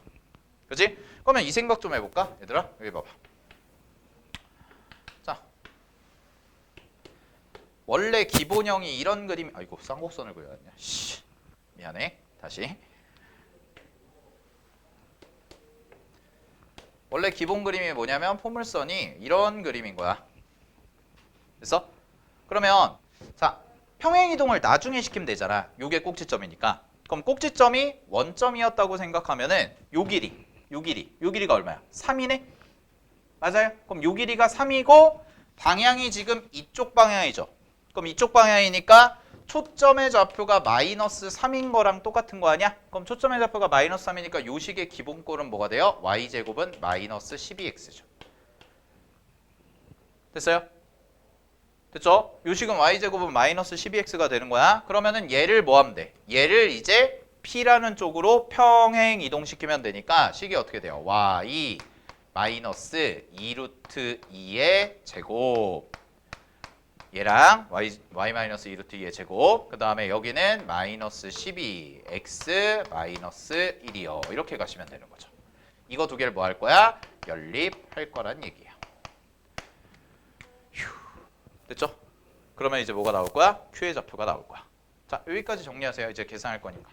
그치? 그러면 이 생각 좀 해볼까? 얘들아 여기 봐봐. 자, 원래 기본형이 이런 그림. 아이고 쌍곡선을 그려놨냐. 미안해. 다시. 원래 기본 그림이 뭐냐면 포물선이 이런 그림인 거야. 됐어? 그러면 자, 평행이동을 나중에 시키면 되잖아. 요게 꼭지점이니까. 그럼 꼭지점이 원점이었다고 생각하면은 요 길이가 얼마야? 3이네? 맞아요? 그럼 요 길이가 3이고 방향이 지금 이쪽 방향이죠. 그럼 이쪽 방향이니까 초점의 좌표가 마이너스 3인 거랑 똑같은 거 아니야? 그럼 초점의 좌표가 마이너스 3이니까 요 식의 기본꼴은 뭐가 돼요? y제곱은 마이너스 12x죠. 됐어요? 됐죠? 요 식은 y제곱은 마이너스 12x가 되는 거야. 그러면은 얘를 뭐 하면 돼? 얘를 이제 p라는 쪽으로 평행 이동시키면 되니까 식이 어떻게 돼요? y 마이너스 2루트 2의 제곱 얘랑 y 마이너스 2루트 2의 제곱 그 다음에 여기는 마이너스 12 x 마이너스 1이요. 이렇게 가시면 되는 거죠. 이거 두 개를 뭐 할 거야? 연립할 거란 얘기예요. 휴. 됐죠? 그러면 이제 뭐가 나올 거야? Q의 좌표가 나올 거야. 자, 여기까지 정리하세요. 이제 계산할 거니까.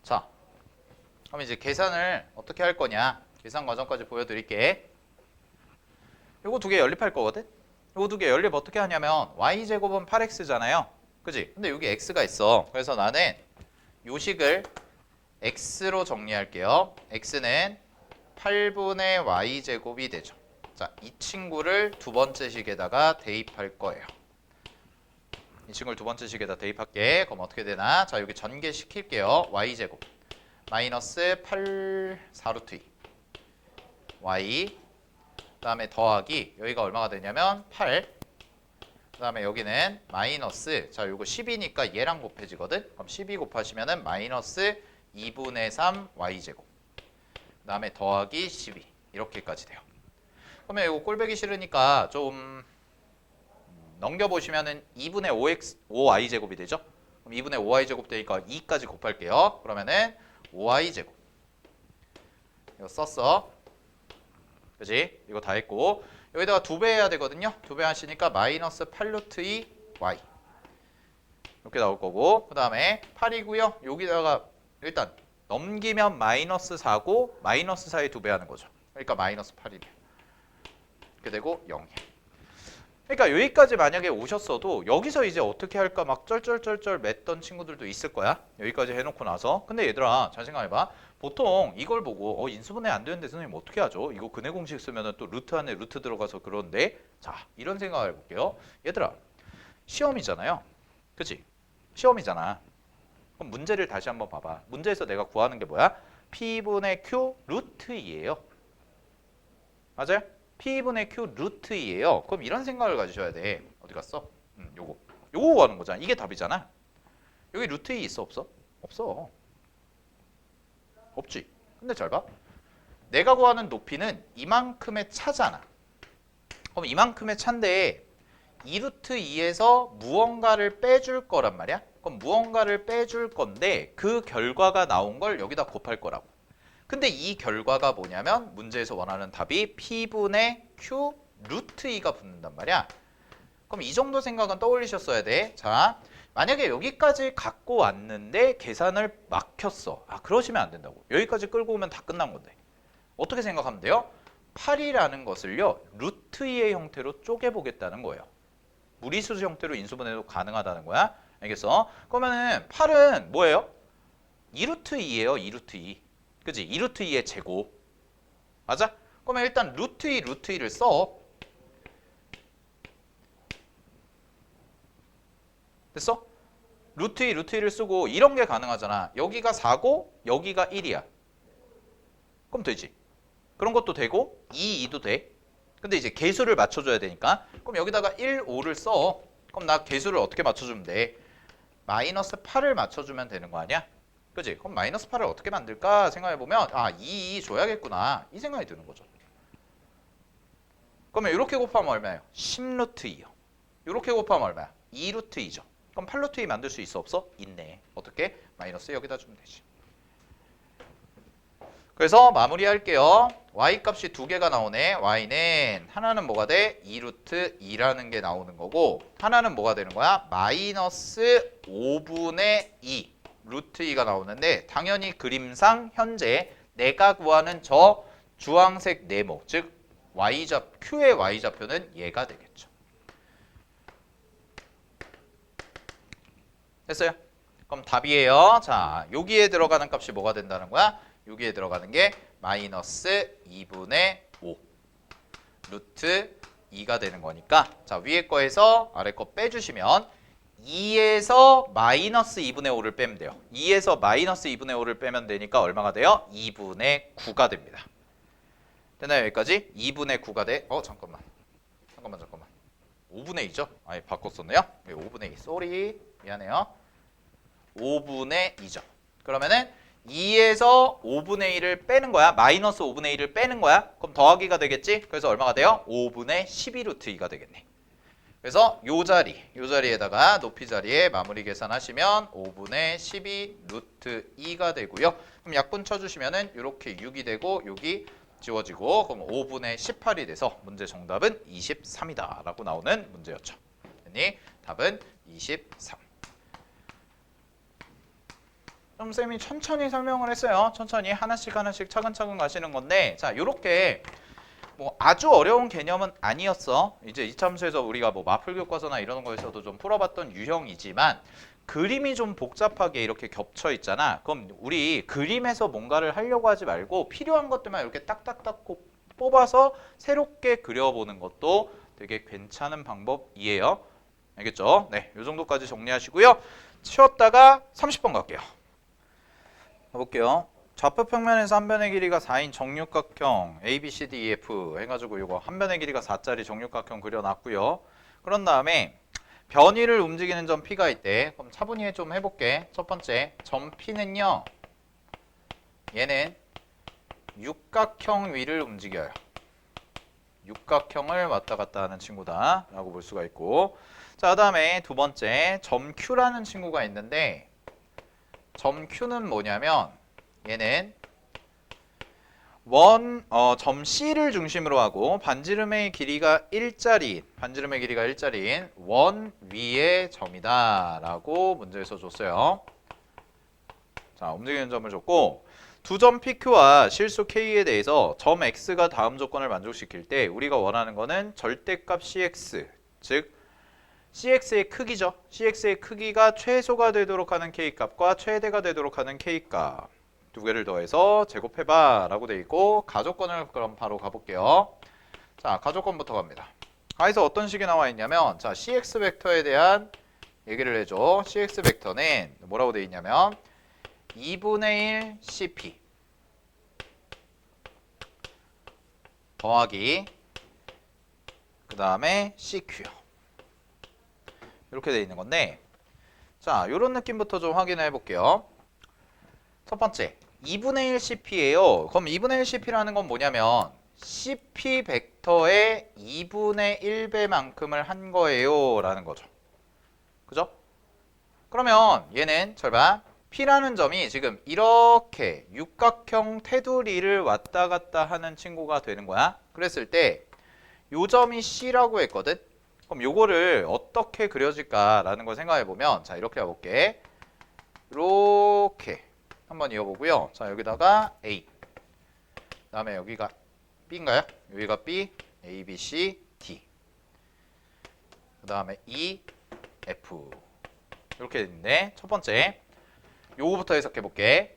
자, 그럼 이제 계산을 어떻게 할 거냐? 계산 과정까지 보여드릴게. 요거 두 개 연립할 거거든? 요거 두 개 연립 어떻게 하냐면 y제곱은 8x잖아요. 그지? 근데 여기 x가 있어. 그래서 나는 요 식을 x로 정리할게요. x는 8분의 y제곱이 되죠. 자, 이 친구를 두 번째 식에다가 대입할 거예요. 이 친구를 두 번째 식에다 대입할게. 그럼 어떻게 되나? 자, 여기 전개시킬게요. y제곱 마이너스 8 4루트 2 y 그 다음에 더하기 여기가 얼마가 되냐면 8 그 다음에 여기는 마이너스 자 요거 10이니까 얘랑 곱해지거든. 그럼 12 곱하시면은 마이너스 2분의 3 y제곱 그 다음에 더하기 12 이렇게까지 돼요. 그러면 이거 꼴배기 싫으니까 좀 넘겨보시면은 2분의 5y제곱이 되죠. 그럼 2분의 5y제곱 되니까 2까지 곱할게요. 그러면은 5y제곱 이거 썼어. 그지? 이거 다 했고 여기다가 2배 해야 되거든요. 2배 하시니까 마이너스 8루트 2 y 이렇게 나올 거고 그 다음에 8이고요. 여기다가 일단 넘기면 마이너스 4고 마이너스 4에 2배 하는 거죠. 그러니까 마이너스 8이네요. 이렇게 되고 0이야. 그러니까 여기까지 만약에 오셨어도 여기서 이제 어떻게 할까 막 쩔쩔쩔쩔 맸던 친구들도 있을 거야. 여기까지 해놓고 나서. 근데 얘들아 잘 생각해봐. 보통 이걸 보고 인수분해 안 되는데 선생님 어떻게 하죠? 이거 근해 공식 쓰면은 또 루트 안에 루트 들어가서 그런데 자 이런 생각을 해볼게요. 얘들아 시험이잖아요. 그치? 시험이잖아. 그럼 문제를 다시 한번 봐봐. 문제에서 내가 구하는 게 뭐야? P분의 Q 루트 2예요. 맞아요? P분의 Q 루트 2예요. 그럼 이런 생각을 가지셔야 돼. 어디 갔어? 요거 구하는 거잖아. 이게 답이잖아. 여기 루트 2 있어 없어? 없어. 없지. 근데 잘 봐. 내가 구하는 높이는 이만큼의 차잖아. 그럼 이만큼의 차인데 2루트 2에서 무언가를 빼줄 거란 말이야. 그럼 무언가를 빼줄 건데 그 결과가 나온 걸 여기다 곱할 거라고. 근데 이 결과가 뭐냐면 문제에서 원하는 답이 P분의 Q 루트 2가 붙는단 말이야. 그럼 이 정도 생각은 떠올리셨어야 돼. 자, 만약에 여기까지 갖고 왔는데 계산을 막혔어. 아, 그러시면 안 된다고. 여기까지 끌고 오면 다 끝난 건데. 어떻게 생각하면 돼요? 8이라는 것을요 루트 2의 형태로 쪼개보겠다는 거예요. 무리수 형태로 인수분해도 가능하다는 거야. 알겠어? 그러면은 8은 뭐예요? 2루트 2예요. 2루트 2. 그지? 2루트 2의 제곱. 맞아? 그러면 일단 루트 2, 루트 2를 써. 됐어? 루트 2, 루트 2를 쓰고 이런 게 가능하잖아. 여기가 4고 여기가 1이야. 그럼 되지. 그런 것도 되고 2, 2도 돼. 근데 이제 개수를 맞춰줘야 되니까 그럼 여기다가 1, 5를 써. 그럼 나 개수를 어떻게 맞춰주면 돼? 마이너스 8을 맞춰주면 되는 거 아니야? 그지? 그럼 마이너스 8을 어떻게 만들까 생각해보면 아 2 줘야겠구나 이 생각이 드는 거죠. 그러면 이렇게 곱하면 얼마예요? 10루트 2요. 이렇게 곱하면 얼마야? 2루트 2죠. 그럼 8루트 2 만들 수 있어 없어? 있네. 어떻게? 마이너스 여기다 주면 되지. 그래서 마무리할게요. y 값이 두 개가 나오네. y는 하나는 뭐가 돼? 2루트 2라는 게 나오는 거고 하나는 뭐가 되는 거야? 마이너스 5분의 2 루트 2가 나오는데 당연히 그림상 현재 내가 구하는 저 주황색 네모 즉 Q의 y좌표는 얘가 되겠죠. 됐어요? 그럼 답이에요. 자, 여기에 들어가는 값이 뭐가 된다는 거야? 여기에 들어가는 게 마이너스 2분의 5 루트 2가 되는 거니까 자 위에 거에서 아래 거 빼주시면 2에서 마이너스 2분의 5를 빼면 돼요. 2에서 마이너스 2분의 5를 빼면 되니까 얼마가 돼요? 2분의 9가 됩니다. 되나요 여기까지? 2분의 9가 돼. 잠깐만 5분의 2죠? 아예 바꿨었네요. 5분의 2 쏘리 미안해요. 5분의 2죠. 그러면은 2에서 5분의 1을 빼는 거야. 마이너스 5분의 1을 빼는 거야. 그럼 더하기가 되겠지? 그래서 얼마가 돼요? 5분의 12루트 2가 되겠네. 그래서 요 자리에다가 높이 자리에 마무리 계산하시면 5분의 12루트 2가 되고요. 그럼 약분 쳐주시면은 이렇게 6이 되고 여기 지워지고 그럼 5분의 18이 돼서 문제 정답은 23이다 라고 나오는 문제였죠. 그러니 답은 23. 좀 쌤이 천천히 설명을 했어요. 천천히 하나씩 차근차근 가시는 건데 자 요렇게 뭐 아주 어려운 개념은 아니었어. 이제 이참수에서 우리가 뭐 마플 교과서나 이런 거에서도 좀 풀어봤던 유형이지만 그림이 좀 복잡하게 이렇게 겹쳐 있잖아. 그럼 우리 그림에서 뭔가를 하려고 하지 말고 필요한 것들만 이렇게 딱딱딱 뽑아서 새롭게 그려보는 것도 되게 괜찮은 방법이에요. 알겠죠? 네, 요 정도까지 정리하시고요. 쉬었다가 30번 갈게요. 가볼게요. 좌표 평면에서 한 변의 길이가 4인 정육각형 A, B, C, D, E, F 해가지고 이거 한 변의 길이가 4짜리 정육각형 그려놨고요. 그런 다음에 변위를 움직이는 점 P가 있대. 그럼 차분히 좀 해볼게. 첫 번째 점 P는요. 얘는 육각형 위를 움직여요. 육각형을 왔다 갔다 하는 친구다 라고 볼 수가 있고 자, 그 다음에 두 번째 점 Q라는 친구가 있는데 점 Q는 뭐냐면 얘는 점 C를 중심으로 하고 반지름의 길이가 1짜리인 원 위의 점이다 라고 문제에서 줬어요. 자, 움직이는 점을 줬고 두 점 PQ와 실수 K에 대해서 점 X가 다음 조건을 만족시킬 때 우리가 원하는 거는 절대값 CX 즉 CX의 크기죠. CX의 크기가 최소가 되도록 하는 K값과 최대가 되도록 하는 K값 두 개를 더해서 제곱해봐 라고 돼 있고 가조건을 그럼 바로 가볼게요. 자, 가조건부터 갑니다. 가에서 어떤 식이 나와 있냐면 자, CX 벡터에 대한 얘기를 해줘. CX 벡터는 뭐라고 돼 있냐면 2분의 1 CP 더하기 그 다음에 CQ 이렇게 돼 있는 건데 자, 요런 느낌부터 좀 확인해 볼게요. 첫 번째 2분의 1 CP예요. 그럼 2분의 1 CP라는 건 뭐냐면 CP 벡터의 2분의 1배만큼을 한 거예요 라는 거죠. 그죠? 그러면 얘는 잘 봐. P라는 점이 지금 이렇게 육각형 테두리를 왔다 갔다 하는 친구가 되는 거야. 그랬을 때 요 점이 C라고 했거든. 그럼 요거를 어떻게 그려질까라는 걸 생각해 보면 자, 이렇게 해볼게. 이렇게 한번 이어보고요. 자, 여기다가 A. 그다음에 여기가 B인가요? 여기가 B, A, B, C, D. 그 다음에 E, F. 이렇게 됐는데 첫 번째 요거부터 해석해 볼게.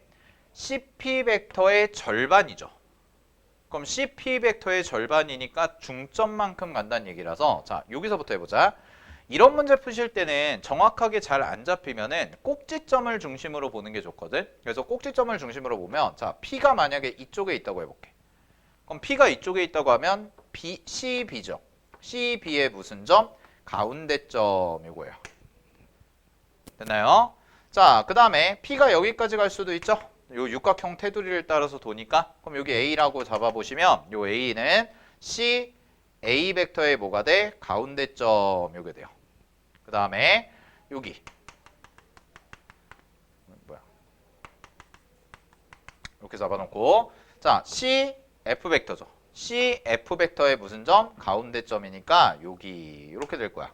CP 벡터의 절반이죠. 그럼 CP 벡터의 절반이니까 중점만큼 간다는 얘기라서 자 여기서부터 해보자. 이런 문제 푸실 때는 정확하게 잘 안 잡히면은 꼭지점을 중심으로 보는 게 좋거든. 그래서 꼭지점을 중심으로 보면 자 P가 만약에 이쪽에 있다고 해볼게. 그럼 P가 이쪽에 있다고 하면 B, CB죠. CB의 무슨 점? 가운데 점 이거예요. 됐나요? 자, 그 다음에 P가 여기까지 갈 수도 있죠. 요 육각형 테두리를 따라서 도니까 그럼 여기 A라고 잡아보시면 요 A는 C, A 벡터의 뭐가 돼? 가운데 점 요게 돼요. 그 다음에 여기 뭐야? 이렇게 잡아놓고 자 C, F 벡터죠. C, F 벡터의 무슨 점? 가운데 점이니까 여기 이렇게 될 거야.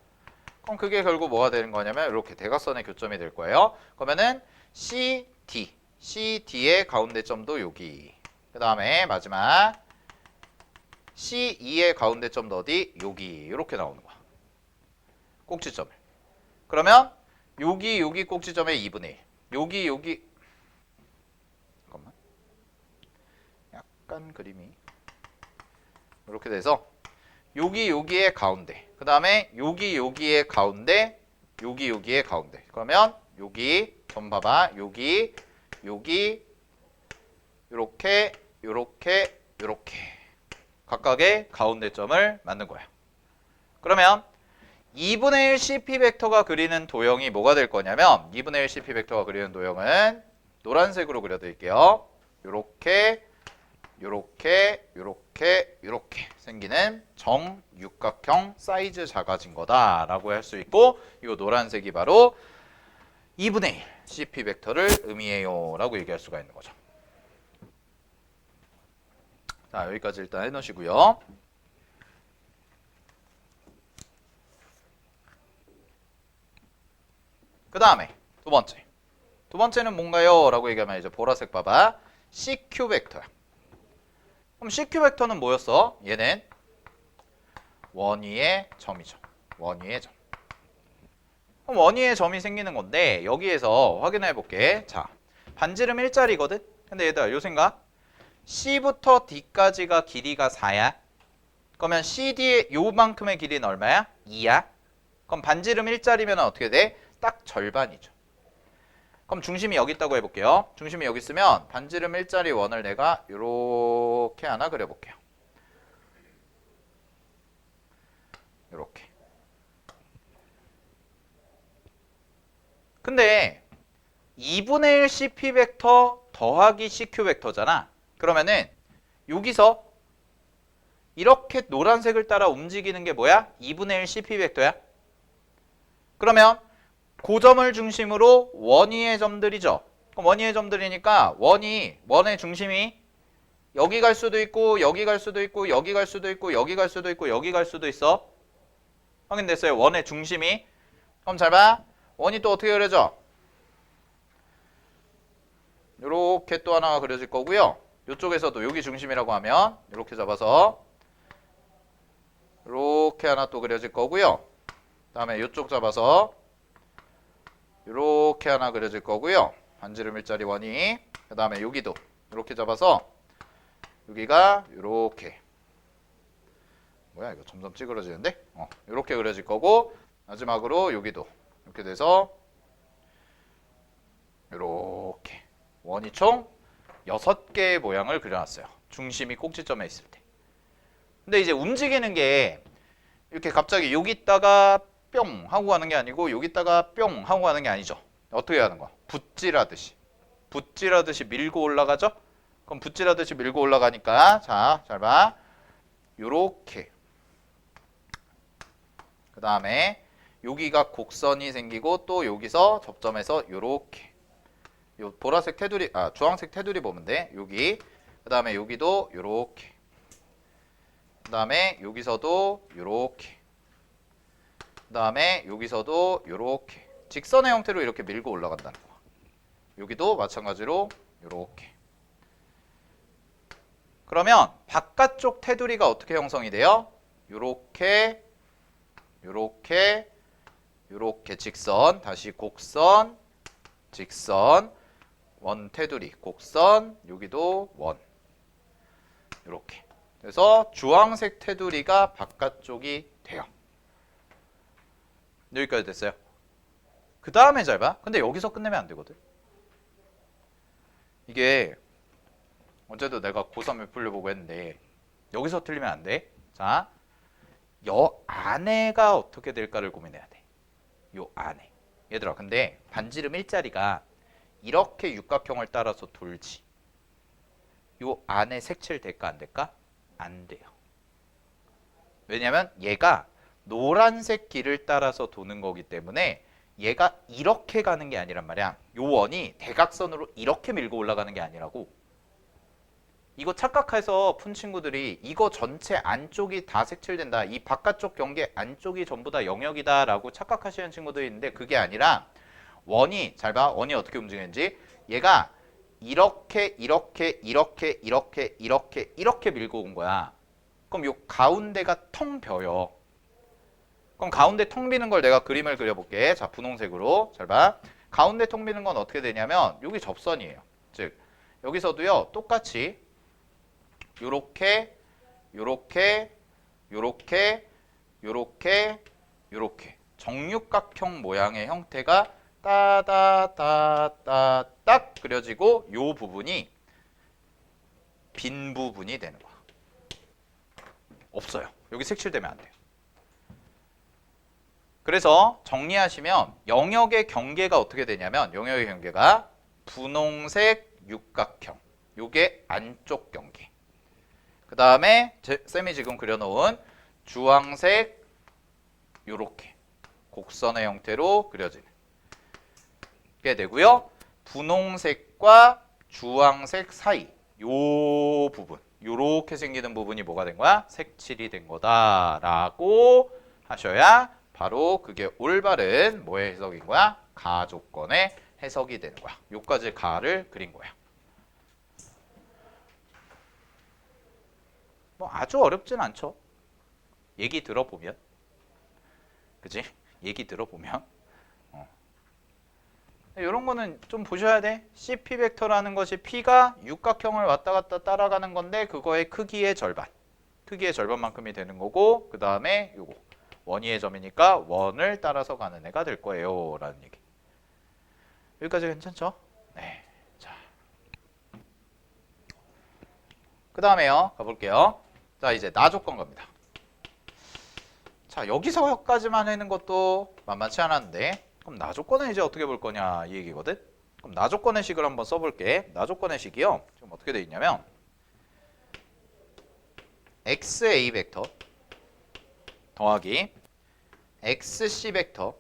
그럼 그게 결국 뭐가 되는 거냐면 이렇게 대각선의 교점이 될 거예요. 그러면은 CD, CD의 가운데 점도 여기. 그 다음에 마지막 CE의 가운데 점도 어디? 여기 이렇게 나오는 거야. 꼭지점을. 그러면 여기 꼭지점의 2분의 1. 여기 잠깐만. 약간 그림이 이렇게 돼서 여기의 가운데. 그 다음에 여기의 가운데. 여기의 가운데. 그러면 여기 점 봐봐. 여기 요렇게 각각의 가운데 점을 만든 거야. 그러면 2분의 1 CP 벡터가 그리는 도형이 뭐가 될 거냐면 2분의 1 CP 벡터가 그리는 도형은 노란색으로 그려드릴게요. 요렇게 생기는 정육각형 사이즈 작아진 거다라고 할 수 있고 이 노란색이 바로 2분의 1 CP 벡터를 의미해요 라고 얘기할 수가 있는 거죠. 자 여기까지 일단 해놓으시고요. 그 다음에 두 번째는 뭔가요? 라고 얘기하면 이제 보라색 봐봐. CQ 벡터야. 그럼 CQ 벡터는 뭐였어? 얘는 원위의 점이죠. 원위의 점. 그럼 원위의 점이 생기는 건데 여기에서 확인해 볼게. 자, 반지름 일자리거든? 근데 얘들아 요 생각. C부터 D까지가 길이가 4야. 그러면 CD의 요만큼의 길이는 얼마야? 2야. 그럼 반지름 일자리면 어떻게 돼? 딱 절반이죠. 그럼 중심이 여기 있다고 해볼게요. 중심이 여기 있으면 반지름 일자리 원을 내가 이렇게 하나 그려볼게요. 이렇게. 근데 2분의 1 CP 벡터 더하기 CQ 벡터잖아. 그러면은 여기서 이렇게 노란색을 따라 움직이는 게 뭐야? 2분의 1 CP 벡터야. 그러면 고점을 중심으로 원위의 점들이죠. 그럼 원위의 점들이니까 원의 중심이 여기 갈 수도 있고 여기 갈 수도 있고 여기 갈 수도 있고 여기 갈 수도 있고 여기 갈 수도 있어. 확인됐어요? 원의 중심이. 그럼 잘 봐. 원이 또 어떻게 그려져? 이렇게 또 하나가 그려질 거고요. 이쪽에서도 여기 중심이라고 하면 이렇게 잡아서 이렇게 하나 또 그려질 거고요. 다음에 이쪽 잡아서 이렇게 하나 그려질 거고요. 반지름 일자리 원이. 그 다음에 여기도 이렇게 잡아서 여기가 이렇게 뭐야 이거 점점 찌그러지는데? 이렇게 그려질 거고 마지막으로 여기도 이렇게 돼서 이렇게 원이 총 6개의 모양을 그려놨어요. 중심이 꼭지점에 있을 때. 근데 이제 움직이는 게 이렇게 갑자기 여기 있다가 뿅 하고 가는 게 아니고 여기 있다가 뿅 하고 가는 게 아니죠. 어떻게 하는 거야? 붓질하듯이 밀고 올라가죠? 그럼 붓질하듯이 밀고 올라가니까 자, 잘 봐. 요렇게. 그 다음에 여기가 곡선이 생기고 또 여기서 접점에서 요렇게. 요 보라색 테두리, 주황색 테두리 보면 돼. 여기. 그 다음에 여기도 요렇게. 그 다음에 여기서도 요렇게. 그 다음에 여기서도 요렇게. 직선의 형태로 이렇게 밀고 올라간다는 거야. 여기도 마찬가지로 요렇게. 그러면 바깥쪽 테두리가 어떻게 형성이 돼요? 요렇게 요렇게 요렇게 직선, 다시 곡선, 직선, 원 테두리, 곡선, 여기도 원. 요렇게. 그래서 주황색 테두리가 바깥쪽이 돼요. 여기까지 됐어요. 그 다음에 잘 봐. 근데 여기서 끝내면 안 되거든. 이게 어제도 내가 고3을 풀려보고 했는데 여기서 틀리면 안 돼. 자, 여 안에가 어떻게 될까를 고민해야 돼. 요 안에. 얘들아, 근데 반지름 일자리가 이렇게 육각형을 따라서 돌지. 요 안에 색칠될까 안 될까? 안 돼요. 왜냐면 얘가 노란색 길을 따라서 도는 거기 때문에 얘가 이렇게 가는 게 아니란 말이야. 요 원이 대각선으로 이렇게 밀고 올라가는 게 아니라고. 이거 착각해서 푼 친구들이 이거 전체 안쪽이 다 색칠된다. 이 바깥쪽 경계 안쪽이 전부 다 영역이다 라고 착각하시는 친구들이 있는데 그게 아니라 원이, 잘 봐. 원이 어떻게 움직이는지. 얘가 이렇게 이렇게 이렇게 이렇게 이렇게 이렇게 밀고 온 거야. 그럼 요 가운데가 텅 벼요. 그럼 가운데 텅 비는 걸 내가 그림을 그려볼게. 자, 분홍색으로. 잘 봐. 가운데 텅 비는 건 어떻게 되냐면 여기 접선이에요. 즉 여기서도요 똑같이 요렇게 요렇게 요렇게 요렇게 요렇게 정육각형 모양의 형태가 따다다다딱 그려지고 요 부분이 빈 부분이 되는 거야. 없어요. 여기 색칠되면 안 돼요. 그래서 정리하시면 영역의 경계가 어떻게 되냐면 영역의 경계가 분홍색 육각형. 요게 안쪽 경계. 그 다음에 쌤이 지금 그려놓은 주황색 요렇게 곡선의 형태로 그려지는 게 되고요. 분홍색과 주황색 사이 요 부분 요렇게 생기는 부분이 뭐가 된 거야? 색칠이 된 거다라고 하셔야 바로 그게 올바른 뭐의 해석인 거야? 가 조건의 해석이 되는 거야. 요까지 가를 그린 거야. 뭐 아주 어렵진 않죠. 얘기 들어보면. 그치? 얘기 들어보면. 이런 거는 좀 보셔야 돼. CP 벡터라는 것이 P가 육각형을 왔다 갔다 따라가는 건데 그거의 크기의 절반. 크기의 절반만큼이 되는 거고 그 다음에 요거. 원위의 점이니까 원을 따라서 가는 애가 될 거예요. 라는 얘기. 여기까지 괜찮죠? 네. 자. 그 다음에요. 가볼게요. 자, 이제 나 조건 갑니다. 자, 여기서까지만 하는 것도 만만치 않았는데 그럼 나 조건은 이제 어떻게 볼 거냐 이 얘기거든. 그럼 나 조건의 식을 한번 써볼게. 나 조건의 식이요. 지금 어떻게 돼 있냐면 XA 벡터 더하기 XC 벡터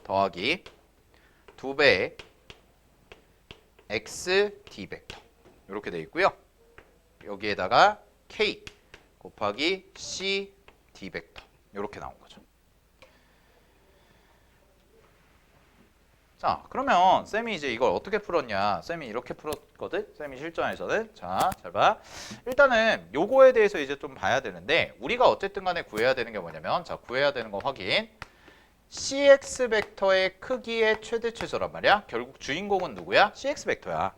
더하기 2배의 XD 벡터 이렇게 돼 있고요. 여기에다가 K 곱하기 CD 벡터 이렇게 나온 거죠. 자, 그러면 쌤이 이제 이걸 어떻게 풀었냐? 쌤이 이렇게 풀었거든? 쌤이 실전에서는. 자, 잘 봐. 일단은 요거에 대해서 이제 좀 봐야 되는데 우리가 어쨌든 간에 구해야 되는 게 뭐냐면 자, 구해야 되는 거 확인. CX 벡터의 크기의 최대 최소란 말이야. 결국 주인공은 누구야? CX 벡터야.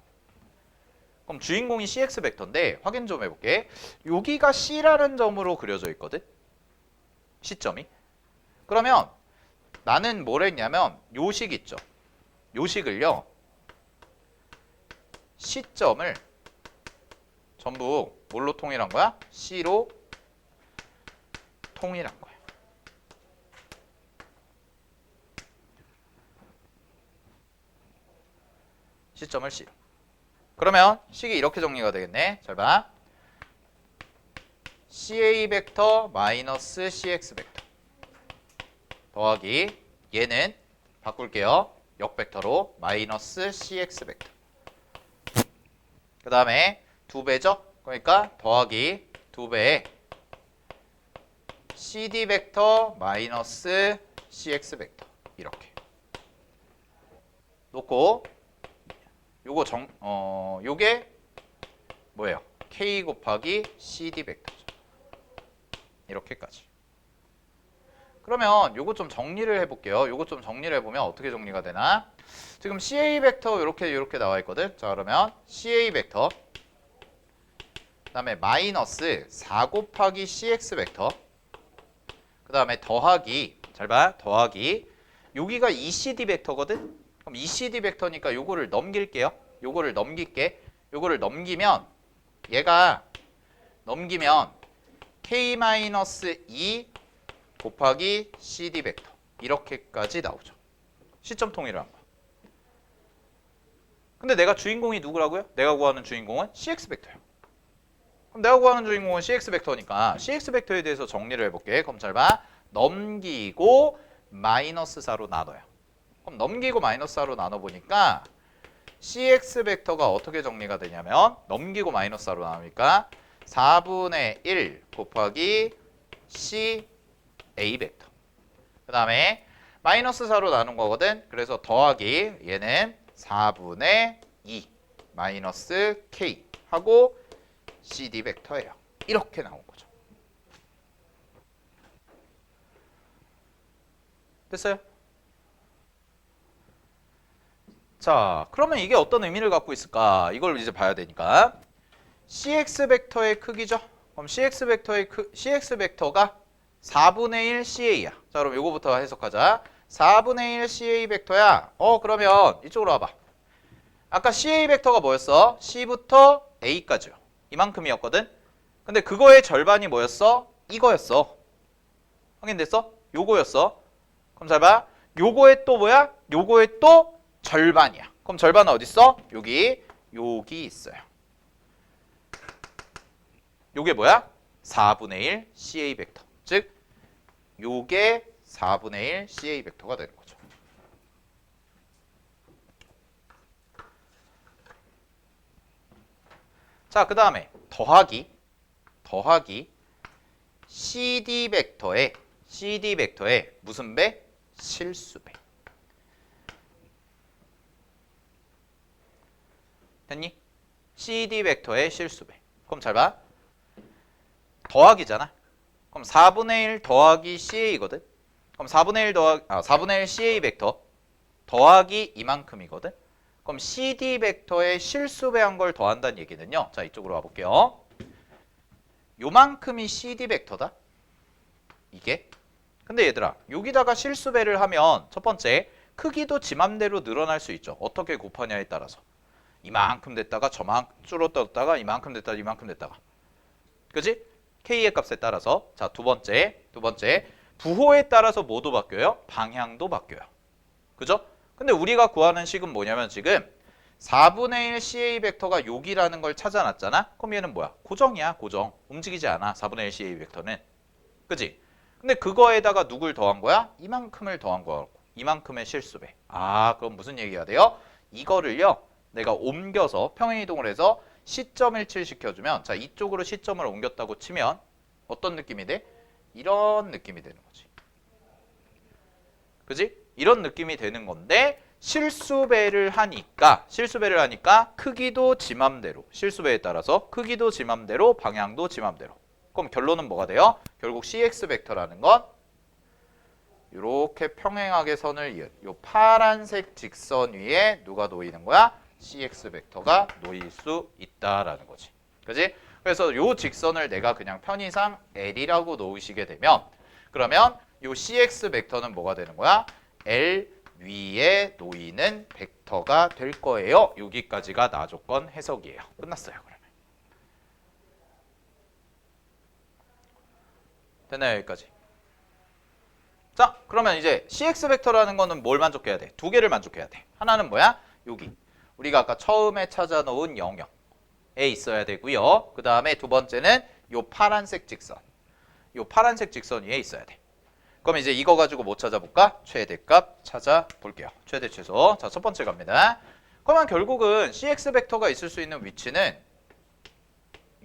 그럼 주인공이 CX 벡터인데 확인 좀 해볼게. 여기가 C라는 점으로 그려져 있거든? C점이. 그러면 나는 뭘 했냐면 요 식 있죠? 요 식을요. C점을 전부 뭘로 통일한 거야? C로 통일한 거야. C점을 C로. 그러면 식이 이렇게 정리가 되겠네. 잘 봐. CA 벡터 마이너스 CX 벡터 더하기 얘는 바꿀게요. 역벡터로 마이너스 CX 벡터. 그 다음에 2배죠? 그러니까 더하기 2배의 CD 벡터 마이너스 CX 벡터 이렇게 놓고 요거 요게 뭐예요? K 곱하기 CD 벡터죠. 이렇게까지. 그러면 요거 좀 정리를 해볼게요. 요거 좀 정리를 해보면 어떻게 정리가 되나? 지금 CA 벡터 이렇게 나와 있거든. 자, 그러면 CA 벡터 그 다음에 마이너스 4 곱하기 CX 벡터 그 다음에 더하기 잘 봐. 더하기 여기가 ECD 벡터거든. 그럼 ECD 벡터니까 요거를 넘길게요. 요거를 넘길게. 요거를 넘기면 얘가 넘기면 K-2 곱하기 CD 벡터 이렇게까지 나오죠. 시점 통일을 한 거야. 근데 내가 주인공이 누구라고요? 내가 구하는 주인공은 CX 벡터야. 그럼 내가 구하는 주인공은 CX 벡터니까 CX 벡터에 대해서 정리를 해볼게. 그럼 잘 봐. 넘기고 마이너스 4로 나눠요. 그럼 넘기고 마이너스 4로 나눠보니까 CX 벡터가 어떻게 정리가 되냐면 넘기고 마이너스 4로 나누니까 4분의 1 곱하기 CA 벡터 그 다음에 마이너스 4로 나눈 거거든. 그래서 더하기 얘는 4분의 2 마이너스 K 하고 CD 벡터예요. 이렇게 나온 거죠. 됐어요? 자, 그러면 이게 어떤 의미를 갖고 있을까? 이걸 이제 봐야 되니까. CX 벡터의 크기죠? 그럼 CX 벡터가 4분의 1 CA야. 자, 그럼 이거부터 해석하자. 4분의 1 CA 벡터야. 그러면 이쪽으로 와봐. 아까 CA 벡터가 뭐였어? C부터 A까지요. 이만큼이었거든? 근데 그거의 절반이 뭐였어? 이거였어. 확인됐어? 요거였어. 그럼 잘 봐. 요거의 또 뭐야? 요거의 또 절반이야. 그럼 절반은 어디 있어? 여기 있어요. 요게 뭐야? 4분의 1 CA 벡터. 즉 요게 4분의 1 CA 벡터가 되는 거죠. 자, 그 다음에 더하기 CD 벡터의 무슨 배? 실수배. 됐니? CD 벡터의 실수배. 그럼 잘 봐. 더하기잖아. 그럼 4분의 1 더하기 CA거든. 그럼 4분의 1 CA 벡터 더하기 이만큼이거든. 그럼 CD 벡터의 실수배한 걸 더한다는 얘기는요. 자, 이쪽으로 와볼게요. 요만큼이 CD 벡터다. 이게. 근데 얘들아, 여기다가 실수배를 하면 첫 번째, 크기도 지 맘대로 늘어날 수 있죠. 어떻게 곱하냐에 따라서. 이만큼 됐다가 저만큼 줄어들었다가 이만큼 됐다가 이만큼 됐다가. 그지? K의 값에 따라서. 자, 두 번째. 부호에 따라서 뭐도 바뀌어요? 방향도 바뀌어요. 그죠? 근데 우리가 구하는 식은 뭐냐면 지금 4분의 1 CA 벡터가 여기라는 걸 찾아놨잖아? 그럼 얘는 뭐야? 고정이야, 고정. 움직이지 않아, 4분의 1 CA 벡터는. 그지? 근데 그거에다가 누굴 더한 거야? 이만큼을 더한 거고. 이만큼의 실수배. 아, 그럼 무슨 얘기가 돼요? 이거를요, 내가 옮겨서 평행이동을 해서 시점을 칠시켜주면, 자, 이쪽으로 시점을 옮겼다고 치면 어떤 느낌이 돼? 이런 느낌이 되는 거지. 그지? 이런 느낌이 되는 건데 실수배를 하니까 크기도 지 맘대로, 실수배에 따라서 크기도 지 맘대로, 방향도 지 맘대로. 그럼 결론은 뭐가 돼요? 결국 CX 벡터라는 건 이렇게 평행하게 선을 이은 이 파란색 직선 위에 누가 놓이는 거야? CX 벡터가 놓일 수 있다라는 거지. 그지? 그래서 이 직선을 내가 그냥 편의상 L이라고 놓으시게 되면, 그러면 이 CX 벡터는 뭐가 되는 거야? L 위에 놓이는 벡터가 될 거예요. 여기까지가 나조건 해석이에요. 끝났어요. 그러면. 됐나요? 여기까지. 자, 그러면 이제 CX 벡터라는 거는 뭘 만족해야 돼? 두 개를 만족해야 돼. 하나는 뭐야? 여기. 우리가 아까 처음에 찾아놓은 영역에 있어야 되고요. 그 다음에 두 번째는 요 파란색 직선. 요 파란색 직선 위에 있어야 돼. 그럼 이제 이거 가지고 뭐 찾아볼까? 최대값 찾아볼게요. 최대 최소. 자, 첫 번째 갑니다. 그러면 결국은 CX 벡터가 있을 수 있는 위치는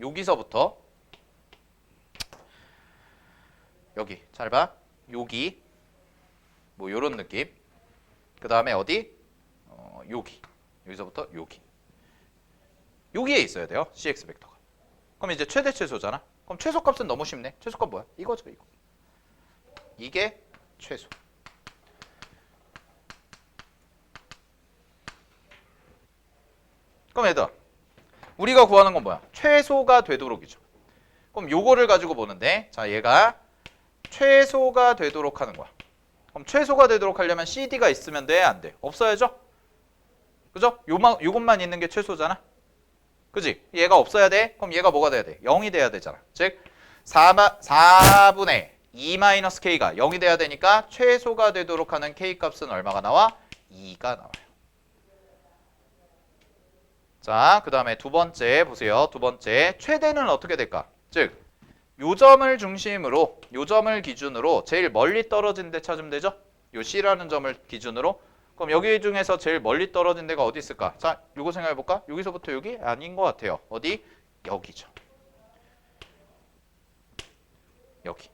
여기서부터 여기. 잘 봐. 여기. 뭐 요런 느낌. 그 다음에 어디? 여기. 여기서부터 여기. 여기에 있어야 돼요. CX 벡터가. 그럼 이제 최대 최소잖아. 그럼 최소값은 너무 쉽네. 최소값 뭐야? 이거죠, 이거. 이게 최소. 그럼 얘들아, 우리가 구하는 건 뭐야? 최소가 되도록이죠. 그럼 요거를 가지고 보는데, 자, 얘가 최소가 되도록 하는 거야. 그럼 최소가 되도록 하려면 CD가 있으면 돼? 안 돼? 없어야죠? 그죠? 요것만 있는 게 최소잖아. 그지? 얘가 없어야 돼? 그럼 얘가 뭐가 돼야 돼? 0이 돼야 되잖아. 즉 4분의 2-k가 0이 돼야 되니까 최소가 되도록 하는 k 값은 얼마가 나와? 2가 나와요. 자, 그 다음에 두 번째 보세요. 두 번째 최대는 어떻게 될까? 즉 요 점을 중심으로, 요 점을 기준으로 제일 멀리 떨어진 데 찾으면 되죠? 요 C라는 점을 기준으로. 그럼 여기 중에서 제일 멀리 떨어진 데가 어디 있을까? 자, 요거 생각해 볼까? 여기서부터 여기? 아닌 것 같아요. 어디? 여기죠. 여기.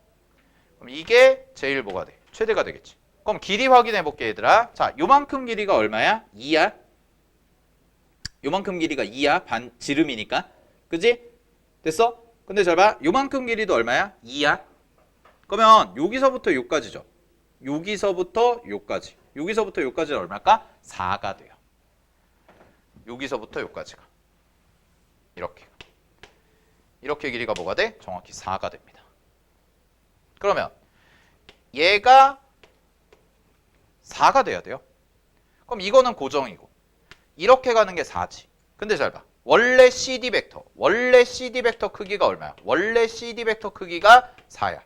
그럼 이게 제일 뭐가 돼? 최대가 되겠지. 그럼 길이 확인해 볼게, 얘들아. 자, 요만큼 길이가 얼마야? 2야. 요만큼 길이가 2야. 반 지름이니까. 그지? 됐어? 근데 잘 봐. 요만큼 길이도 얼마야? 2야. 그러면 여기서부터 요까지죠. 여기서부터 요까지. 여기서부터 요까지는 얼마일까? 4가 돼요. 여기서부터 요까지가. 이렇게. 이렇게 길이가 뭐가 돼? 정확히 4가 됩니다. 그러면 얘가 4가 돼야 돼요. 그럼 이거는 고정이고 이렇게 가는 게 4지. 근데 잘 봐. 원래 CD 벡터 크기가 얼마야? 원래 CD 벡터 크기가 4야.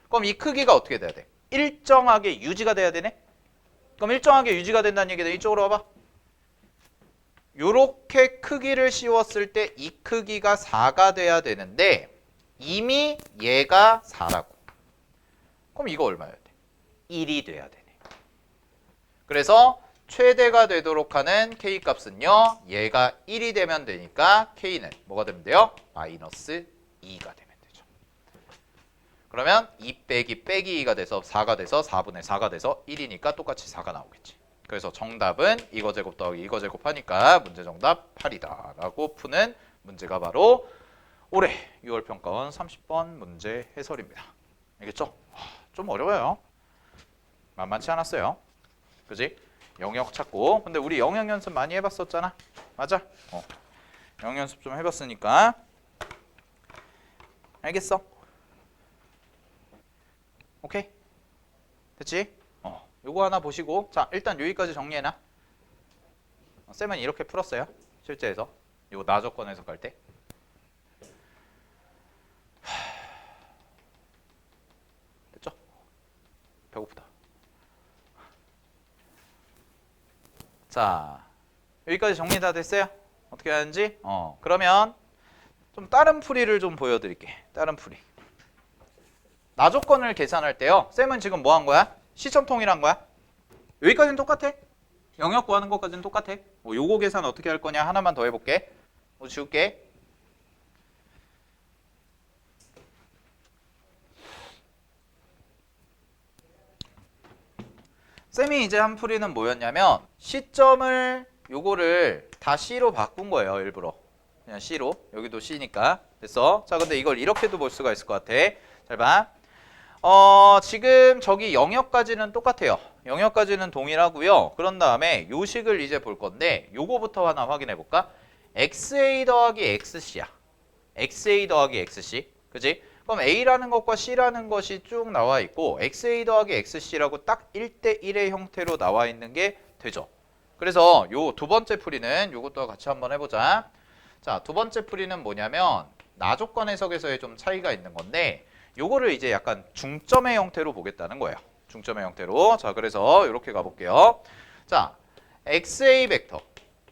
그럼 이 크기가 어떻게 돼야 돼? 일정하게 유지가 돼야 되네? 그럼 일정하게 유지가 된다는 얘기다. 이쪽으로 와봐. 요렇게 크기를 씌웠을 때 이 크기가 4가 돼야 되는데 이미 얘가 4라고. 그럼 이거 얼마여야 돼? 1이 돼야 되네. 그래서 최대가 되도록 하는 k 값은요. 얘가 1이 되면 되니까 k는 뭐가 되면 돼요? 마이너스 2가 되면 되죠. 그러면 2 빼기 2가 돼서 4가 돼서 4분의 4가 돼서 1이니까 똑같이 4가 나오겠지. 그래서 정답은 이거 제곱 더하기 이거 제곱 하니까 문제 정답 8이다 라고 푸는 문제가 바로 올해 6월 평가원 30번 문제 해설입니다. 알겠죠? 좀 어려워요. 만만치 않았어요. 그지? 영역 찾고. 근데 우리 영역 연습 많이 해봤었잖아. 맞아? 영역 연습 좀 해봤으니까. 알겠어? 오케이? 됐지? 요거 하나 보시고. 자, 일단 여기까지 정리해놔. 쌤은 이렇게 풀었어요. 실제에서. 요거 나조건 해석할 때. 됐죠? 배고프다. 자, 여기까지 정리 다 됐어요? 어떻게 하는지? 그러면 좀 다른 풀이를 좀 보여드릴게. 다른 풀이. 나조건을 계산할 때요. 쌤은 지금 뭐 한 거야? 시점통일 한 거야? 여기까지는 똑같아. 영역 구하는 것까지는 똑같아. 요거 계산 어떻게 할 거냐 하나만 더 해볼게. 지울게. 쌤이 이제 한 풀이는 뭐였냐면 시점을 요거를 다 C로 바꾼 거예요. 일부러. 그냥 C로. 여기도 C니까. 됐어. 자, 근데 이걸 이렇게도 볼 수가 있을 것 같아. 잘 봐. 지금 저기 영역까지는 똑같아요. 영역까지는 동일하고요. 그런 다음에 요 식을 이제 볼 건데 요거부터 하나 확인해 볼까? XA 더하기 XC야. XA 더하기 XC. 그지? 그럼 A라는 것과 C라는 것이 쭉 나와 있고 XA 더하기 XC라고 딱 1대1의 형태로 나와 있는 게 되죠. 그래서 요 두 번째 풀이는 요것도 같이 한번 해보자. 자, 두 번째 풀이는 뭐냐면 나조건 해석에서의 좀 차이가 있는 건데 요거를 이제 약간 중점의 형태로 보겠다는 거예요. 중점의 형태로. 자, 그래서 이렇게 가볼게요. 자, XA 벡터.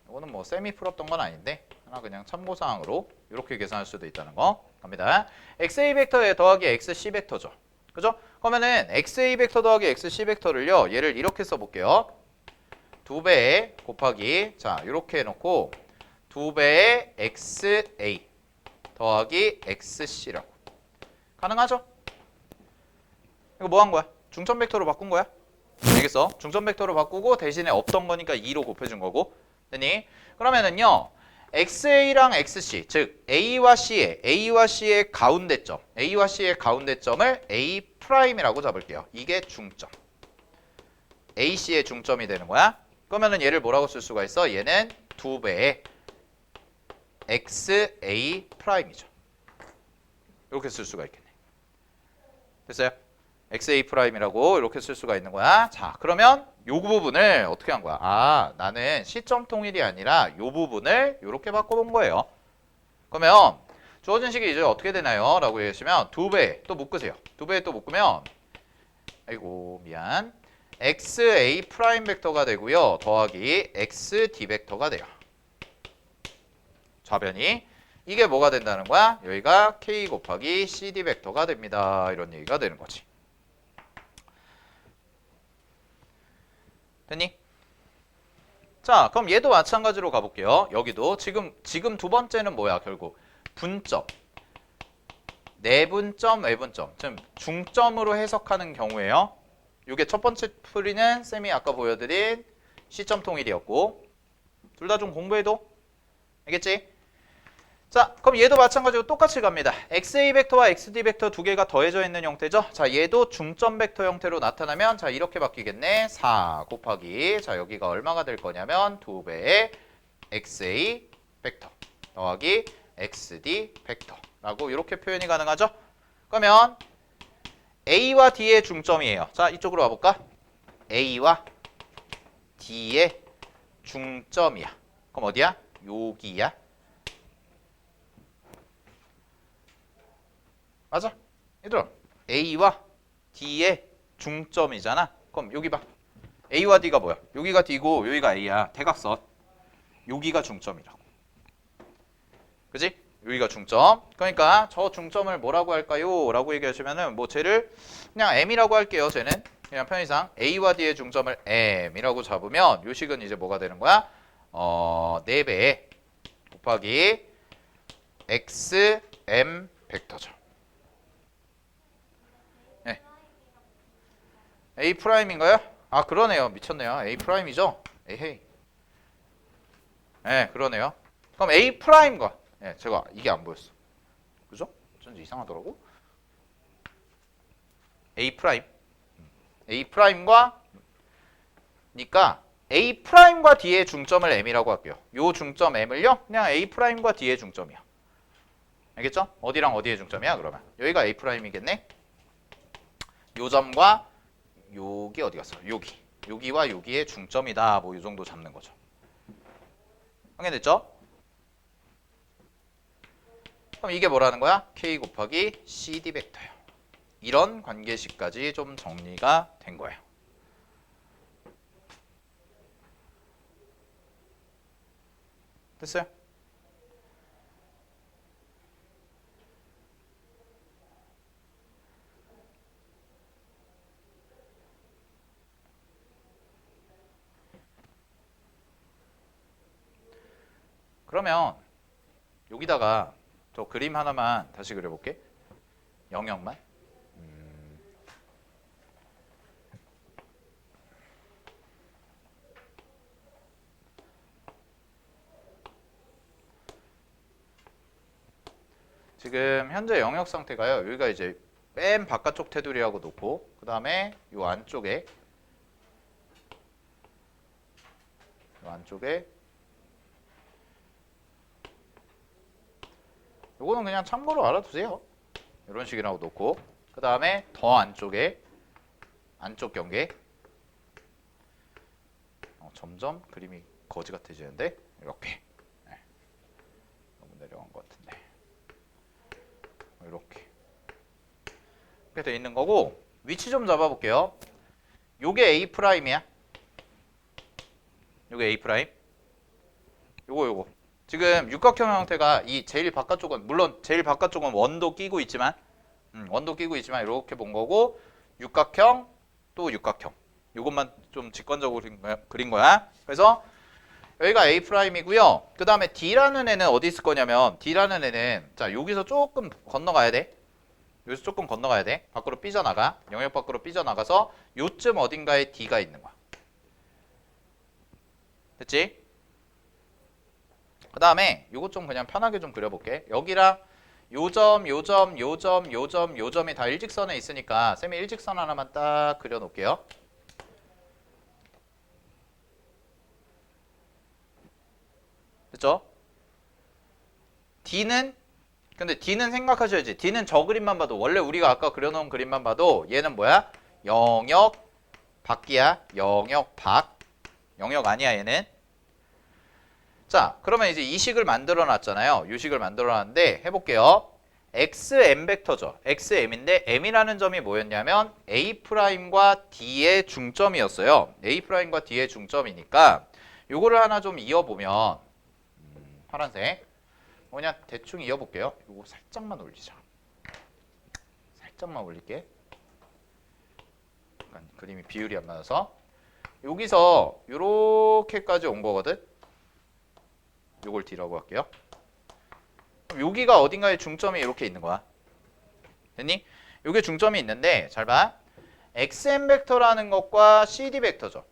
이거는 뭐 쌤이 풀었던 건 아닌데 하나 그냥 참고사항으로 이렇게 계산할 수도 있다는 거 갑니다. XA 벡터에 더하기 XC 벡터죠. 그죠? 그러면은 XA 벡터 더하기 XC 벡터를요. 얘를 이렇게 써볼게요. 2배 곱하기 자 이렇게 해놓고 2배의 XA 더하기 XC라고. 가능하죠? 이거 뭐 한 거야? 중점 벡터로 바꾼 거야? 알겠어? 중점 벡터로 바꾸고 대신에 없던 거니까 2로 곱해준 거고. 됐니? 그러면은요. XA랑 XC, 즉 A와 C의 가운데점, A와 C의 가운데점을 A'이라고 잡을게요. 이게 중점. AC의 중점이 되는 거야. 그러면은 얘를 뭐라고 쓸 수가 있어? 얘는 2배의 XA'이죠. 이렇게 쓸 수가 있겠네. 됐어요? XA'이라고 이렇게 쓸 수가 있는 거야. 자, 그러면 요 부분을 어떻게 한 거야? 아, 나는 시점 통일이 아니라 요 부분을 이렇게 바꿔본 거예요. 그러면 주어진 식이 이제 어떻게 되나요? 라고 얘기하시면 2배 또 묶으세요. 2배 또 묶으면 아이고 미안. XA 프라임 벡터가 되고요. 더하기 XD 벡터가 돼요. 좌변이. 이게 뭐가 된다는 거야? 여기가 K 곱하기 CD 벡터가 됩니다. 이런 얘기가 되는 거지. 됐니? 자, 그럼 얘도 마찬가지로 가볼게요. 여기도 지금 두 번째는 뭐야? 결국 분점, 내분점, 외분점, 즉 중점으로 해석하는 경우에요. 이게 첫 번째 풀이는 쌤이 아까 보여드린 시점 통일이었고, 둘 다 좀 공부해도 알겠지? 자, 그럼 얘도 마찬가지로 똑같이 갑니다. XA 벡터와 XD 벡터 두 개가 더해져 있는 형태죠. 자, 얘도 중점 벡터 형태로 나타나면 자, 이렇게 바뀌겠네. 4 곱하기 자, 여기가 얼마가 될 거냐면 2배의 XA 벡터 더하기 XD 벡터라고 이렇게 표현이 가능하죠. 그러면 A와 D의 중점이에요. 자, 이쪽으로 와볼까? A와 D의 중점이야. 그럼 어디야? 여기야. 맞아. 얘들아, A와 D의 중점이잖아. 그럼 여기 봐. A와 D가 뭐야? 여기가 D고 여기가 A야. 대각선. 여기가 중점이라고. 그지? 여기가 중점. 그러니까 저 중점을 뭐라고 할까요? 라고 얘기하시면은 뭐 쟤를 그냥 M이라고 할게요. 쟤는 그냥 편의상 A와 D의 중점을 M이라고 잡으면 요 식은 이제 뭐가 되는 거야? 4배 곱하기 XM 벡터죠. 네. A'인가요? 아, 그러네요. 미쳤네요. A'이죠? 에헤이. 네, 그러네요. 그럼 A'과 네, 제가 이게 안 보였어. 그죠? 어쩐지 이상하더라고. A'과 니까 A'과 D의 중점을 M이라고 할게요. 요 중점 M을요. 그냥 A'과 D의 중점이야. 알겠죠? 어디랑 어디의 중점이야? 그러면 여기가 A'이겠네. 요 점과 여기 어디 갔어? 여기와 여기의 중점이다. 뭐 이 정도 잡는 거죠. 확인됐죠? 그럼 이게 뭐라는 거야? K 곱하기 CD 벡터예요. 이런 관계식까지 좀 정리가 된 거예요. 됐어요? 그러면 여기다가 저 그림 하나만 다시 그려볼게. 영역만. 지금 현재 영역 상태가요. 여기가 이제 맨 바깥쪽 테두리라고 놓고 그 다음에 이 안쪽에 요거는 그냥 참고로 알아두세요. 이런 식이라고 놓고 그 다음에 더 안쪽에 안쪽 경계 점점 그림이 거지 같아지는데 이렇게 네. 너무 내려간 것 같은데 이렇게 돼 있는 거고 위치 좀 잡아볼게요. 요게 A'이야. 요게 A'. 요거 지금 육각형 형태가 이 제일 바깥쪽은 물론 제일 바깥쪽은 원도 끼고 있지만 이렇게 본 거고 육각형 또 육각형 요것만 좀 직관적으로 그린 거야. 그래서 여기가 A'이고요. 그 다음에 D라는 애는 어디 있을 거냐면 D라는 애는 자 여기서 조금 건너가야 돼. 여기서 조금 건너가야 돼. 밖으로 삐져나가. 영역 밖으로 삐져나가서 요쯤 어딘가에 D가 있는 거야. 됐지? 그 다음에 요거 좀 그냥 편하게 좀 그려볼게. 여기랑 요점, 요점, 요점, 요점, 요점이 다 일직선에 있으니까 쌤이 일직선 하나만 딱 그려놓을게요. 됐죠? D는 근데 D는 생각하셔야지. D는 저 그림만 봐도 원래 우리가 아까 그려놓은 그림만 봐도 얘는 뭐야? 영역 밖이야. 영역 밖. 영역 아니야 얘는. 자, 그러면 이제 이 식을 만들어 놨잖아요. 이 식을 만들어 놨는데 해볼게요. XM 벡터죠. XM인데 M이라는 점이 뭐였냐면 A'과 D의 중점이었어요. A'과 D의 중점이니까 요거를 하나 좀 이어보면 파란색 그냥 대충 이어볼게요. 요거 살짝만 올리자. 살짝만 올릴게. 약간 그림이 비율이 안 맞아서 여기서 요렇게까지 온 거거든. 요걸 D라고 할게요. 그럼 여기가 어딘가에 중점이 이렇게 있는 거야. 됐니? 요게 중점이 있는데 잘 봐. XM 벡터라는 것과 CD 벡터죠.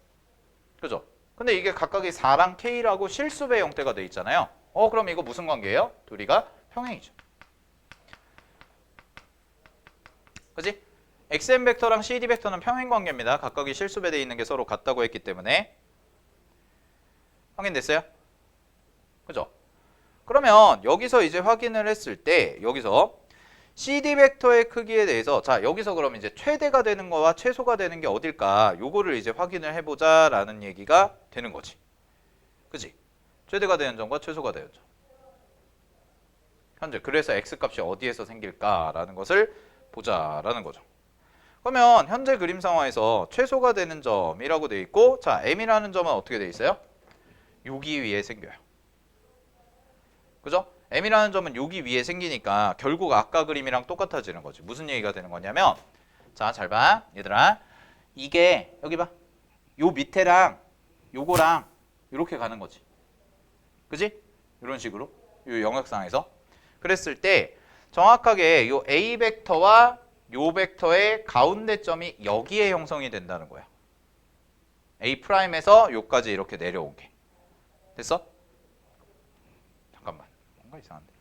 그죠? 근데 이게 각각이 4랑 K라고 실수배 형태가 돼 있잖아요. 그럼 이거 무슨 관계예요? 둘이가 평행이죠. 그지? XM 벡터랑 CD 벡터는 평행 관계입니다. 각각이 실수배 돼 있는 게 서로 같다고 했기 때문에. 확인됐어요? 그죠? 그러면 여기서 이제 확인을 했을 때 여기서 CD 벡터의 크기에 대해서 자 여기서 그럼 이제 최대가 되는 거와 최소가 되는 게 어딜까 요거를 이제 확인을 해보자 라는 얘기가 되는 거지. 그지? 최대가 되는 점과 최소가 되는 점. 현재 그래서 x값이 어디에서 생길까 라는 것을 보자라는 거죠. 그러면 현재 그림 상황에서 최소가 되는 점이라고 되어 있고 자 m이라는 점은 어떻게 되어 있어요? 여기 위에 생겨요. 그죠? m이라는 점은 여기 위에 생기니까 결국 아까 그림이랑 똑같아지는 거지. 무슨 얘기가 되는 거냐면 자, 잘 봐. 얘들아. 이게 여기 봐. 요 밑에랑 요거랑 이렇게 가는 거지. 그지? 이런 식으로. 요 영역상에서. 그랬을 때 정확하게 요 A 벡터와 요 벡터의 가운데 점이 여기에 형성이 된다는 거야. A'에서 요까지 이렇게 내려온 게. 됐어? 잠깐만. 뭔가 이상한데.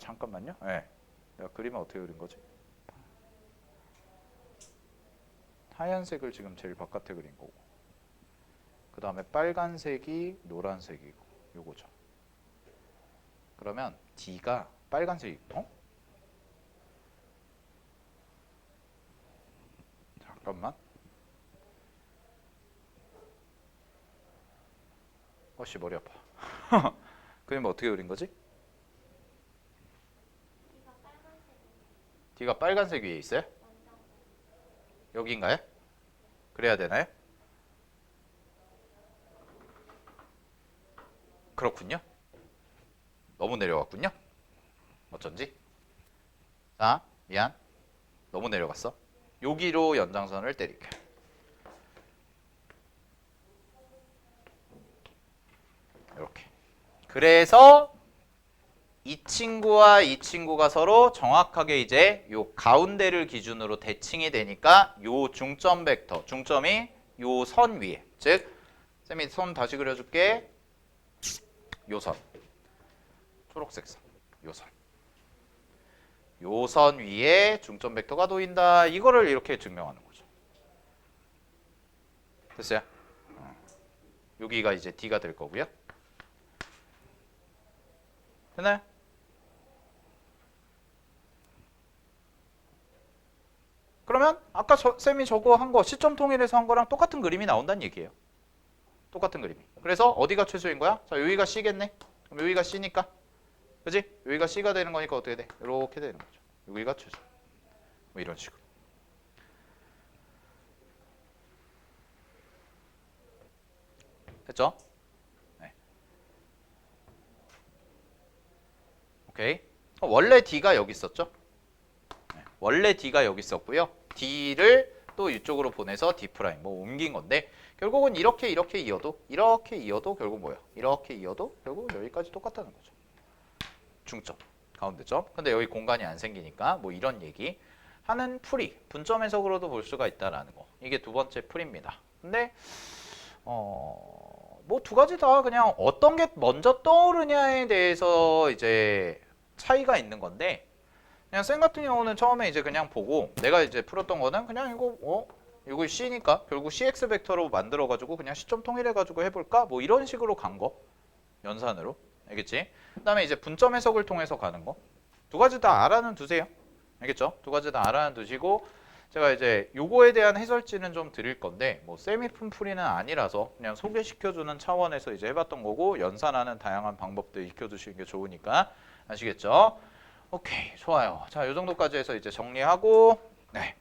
잠깐만요. 네. 내가 그림을 어떻게 그린 거지? 하얀색을 지금 제일 바깥에 그린 거고. 그 다음에 빨간색이 노란색이고. 요거죠. 그러면 D가 빨간색이 잠깐만. 어씨 머리 아파. 그림 어떻게 그린 거지? D가 빨간색 위에 있어요? 여기인가요? 그래야 되나요? 그렇군요. 너무 내려갔군요. 어쩐지. 자, 미안. 너무 내려갔어. 여기로 연장선을 때릴게. 이렇게. 그래서 이 친구와 이 친구가 서로 정확하게 이제 요 가운데를 기준으로 대칭이 되니까 요 중점 벡터, 중점이 요 선 위에. 즉, 쌤이 손 다시 그려줄게. 요 선. 초록색 선. 요 선. 요 선 위에 중점 벡터가 놓인다. 이거를 이렇게 증명하는 거죠. 됐어요? 여기가 이제 D가 될 거고요. 됐나요? 그러면 아까 쌤이 저거 한 거 시점 통일해서 한 거랑 똑같은 그림이 나온다는 얘기예요. 똑같은 그림이. 그래서 어디가 최소인 거야? 자, 여기가 C겠네. 그럼 여기가 C니까. 그지? 여기가 C가 되는 거니까 어떻게 돼? 이렇게 되는 거죠. 여기가 최소. 뭐 이런 식으로. 됐죠? 네. 오케이. 원래 D가 여기 있었죠? 네. 원래 D가 여기 있었고요. D를 또 이쪽으로 보내서 D' 뭐 옮긴 건데 결국은 이렇게 이어도 결국 뭐야? 이렇게 이어도 결국 여기까지 똑같다는 거죠. 중점, 가운데점. 근데 여기 공간이 안 생기니까 뭐 이런 얘기 하는 풀이 분점 해석으로도 볼 수가 있다라는 거. 이게 두 번째 풀입니다. 근데 뭐 두 가지 다 그냥 어떤 게 먼저 떠오르냐에 대해서 이제 차이가 있는 건데, 그냥 쌤 같은 경우는 처음에 이제 그냥 보고 내가 이제 풀었던 거는 그냥 이거 C니까 결국 CX 벡터로 만들어 가지고 그냥 시점 통일해 가지고 해볼까? 뭐 이런 식으로 간 거. 연산으로. 알겠지? 그다음에 이제 분점 해석을 통해서 가는 거. 두 가지 다 알아는 두세요. 알겠죠? 두 가지 다 알아는 두시고, 제가 이제 요거에 대한 해설지는 좀 드릴 건데 뭐 세미 품풀이는 아니라서 그냥 소개시켜주는 차원에서 이제 해봤던 거고, 연산하는 다양한 방법들 익혀두시는 게 좋으니까. 아시겠죠? 오케이, 좋아요. 자, 요 정도까지 해서 이제 정리하고, 네.